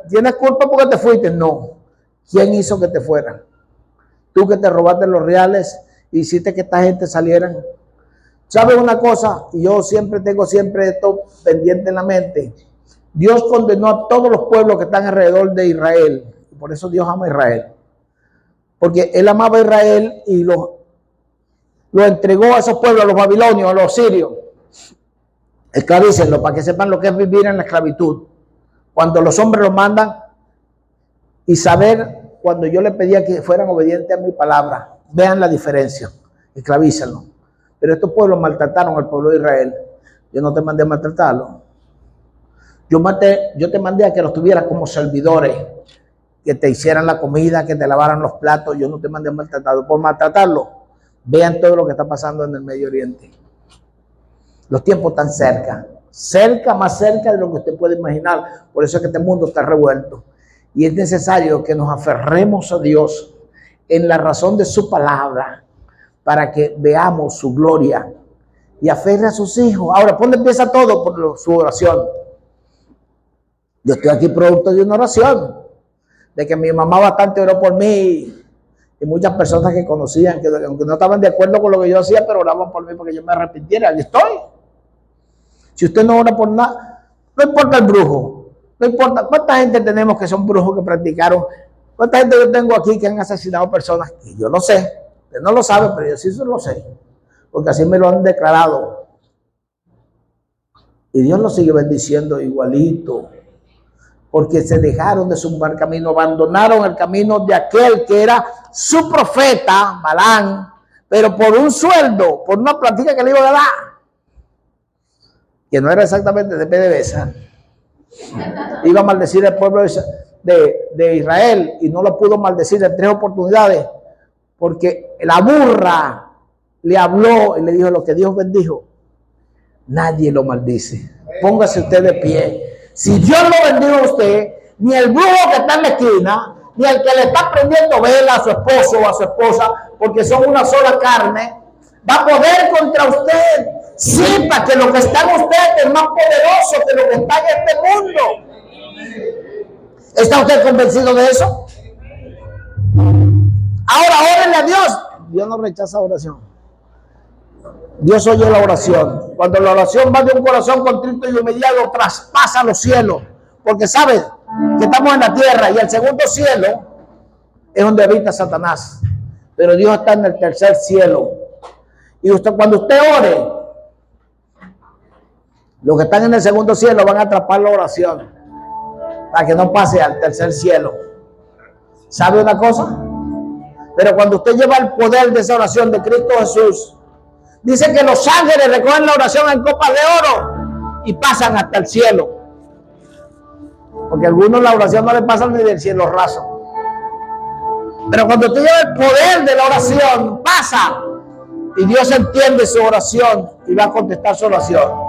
S1: tienes culpa porque te fuiste. No. ¿Quién hizo que te fueran? Tú que te robaste los reales y hiciste que esta gente salieran. ¿Sabes una cosa? Y yo tengo esto pendiente en la mente. Dios condenó a todos los pueblos que están alrededor de Israel. Y por eso Dios ama a Israel. Porque Él amaba a Israel y lo entregó a esos pueblos, a los babilonios, a los sirios. Esclavícenlo para que sepan lo que es vivir en la esclavitud. Cuando los hombres lo mandan y saber cuando yo le pedía que fueran obedientes a mi palabra. Vean la diferencia. Esclavícenlo. Pero estos pueblos maltrataron al pueblo de Israel. Yo no te mandé a maltratarlo. Yo te mandé a que los tuvieras como servidores, que te hicieran la comida, que te lavaran los platos. Yo no te mandé a maltratarlo. Por maltratarlo, vean todo lo que está pasando en el Medio Oriente. Los tiempos están cerca. cerca, más cerca de lo que usted puede imaginar. Por eso es que este mundo está revuelto. Y es necesario que nos aferremos a Dios en la razón de su palabra para que veamos su gloria y aferre a sus hijos. Ahora, ¿por dónde empieza todo? Por su oración. Yo estoy aquí producto de una oración, de que mi mamá bastante oró por mí y muchas personas que conocían, que aunque no estaban de acuerdo con lo que yo hacía, pero oraban por mí porque yo me arrepintiera. Aquí estoy. Si usted no ora por nada, no importa el brujo, no importa cuánta gente tenemos que son brujos que practicaron, cuánta gente yo tengo aquí que han asesinado personas, que yo no sé, usted no lo sabe, pero yo sí lo sé, porque así me lo han declarado. Y Dios lo sigue bendiciendo igualito, porque se dejaron de su mal camino, abandonaron el camino de aquel que era su profeta, Balán, pero por un sueldo, por una plática que le iba a dar, que no era exactamente de PDVSA, iba a maldecir al pueblo de Israel y no lo pudo maldecir en 3 oportunidades, porque la burra le habló y le dijo: lo que Dios bendijo, nadie lo maldice. Póngase usted de pie. Si Dios lo bendijo a usted, ni el brujo que está en la esquina, ni el que le está prendiendo vela a su esposo o a su esposa, porque son una sola carne, va a poder contra usted. Sepa que lo que está en usted es más poderoso que lo que está en este mundo. ¿Está usted convencido de eso? Ahora órenle a Dios. Dios no rechaza oración. Dios oye la oración. Cuando la oración va de un corazón contrito y humillado, traspasa los cielos. Porque sabe que estamos en la tierra y el segundo cielo es donde habita Satanás. Pero Dios está en el tercer cielo. Y cuando usted ore, los que están en el segundo cielo van a atrapar la oración para que no pase al tercer cielo. ¿Sabe una cosa? Pero cuando usted lleva el poder de esa oración de Cristo Jesús, dice que los ángeles recogen la oración en copas de oro y pasan hasta el cielo. Porque a algunos la oración no le pasa ni del cielo raso. Pero cuando usted lleva el poder de la oración, pasa. Y Dios entiende su oración y va a contestar su oración.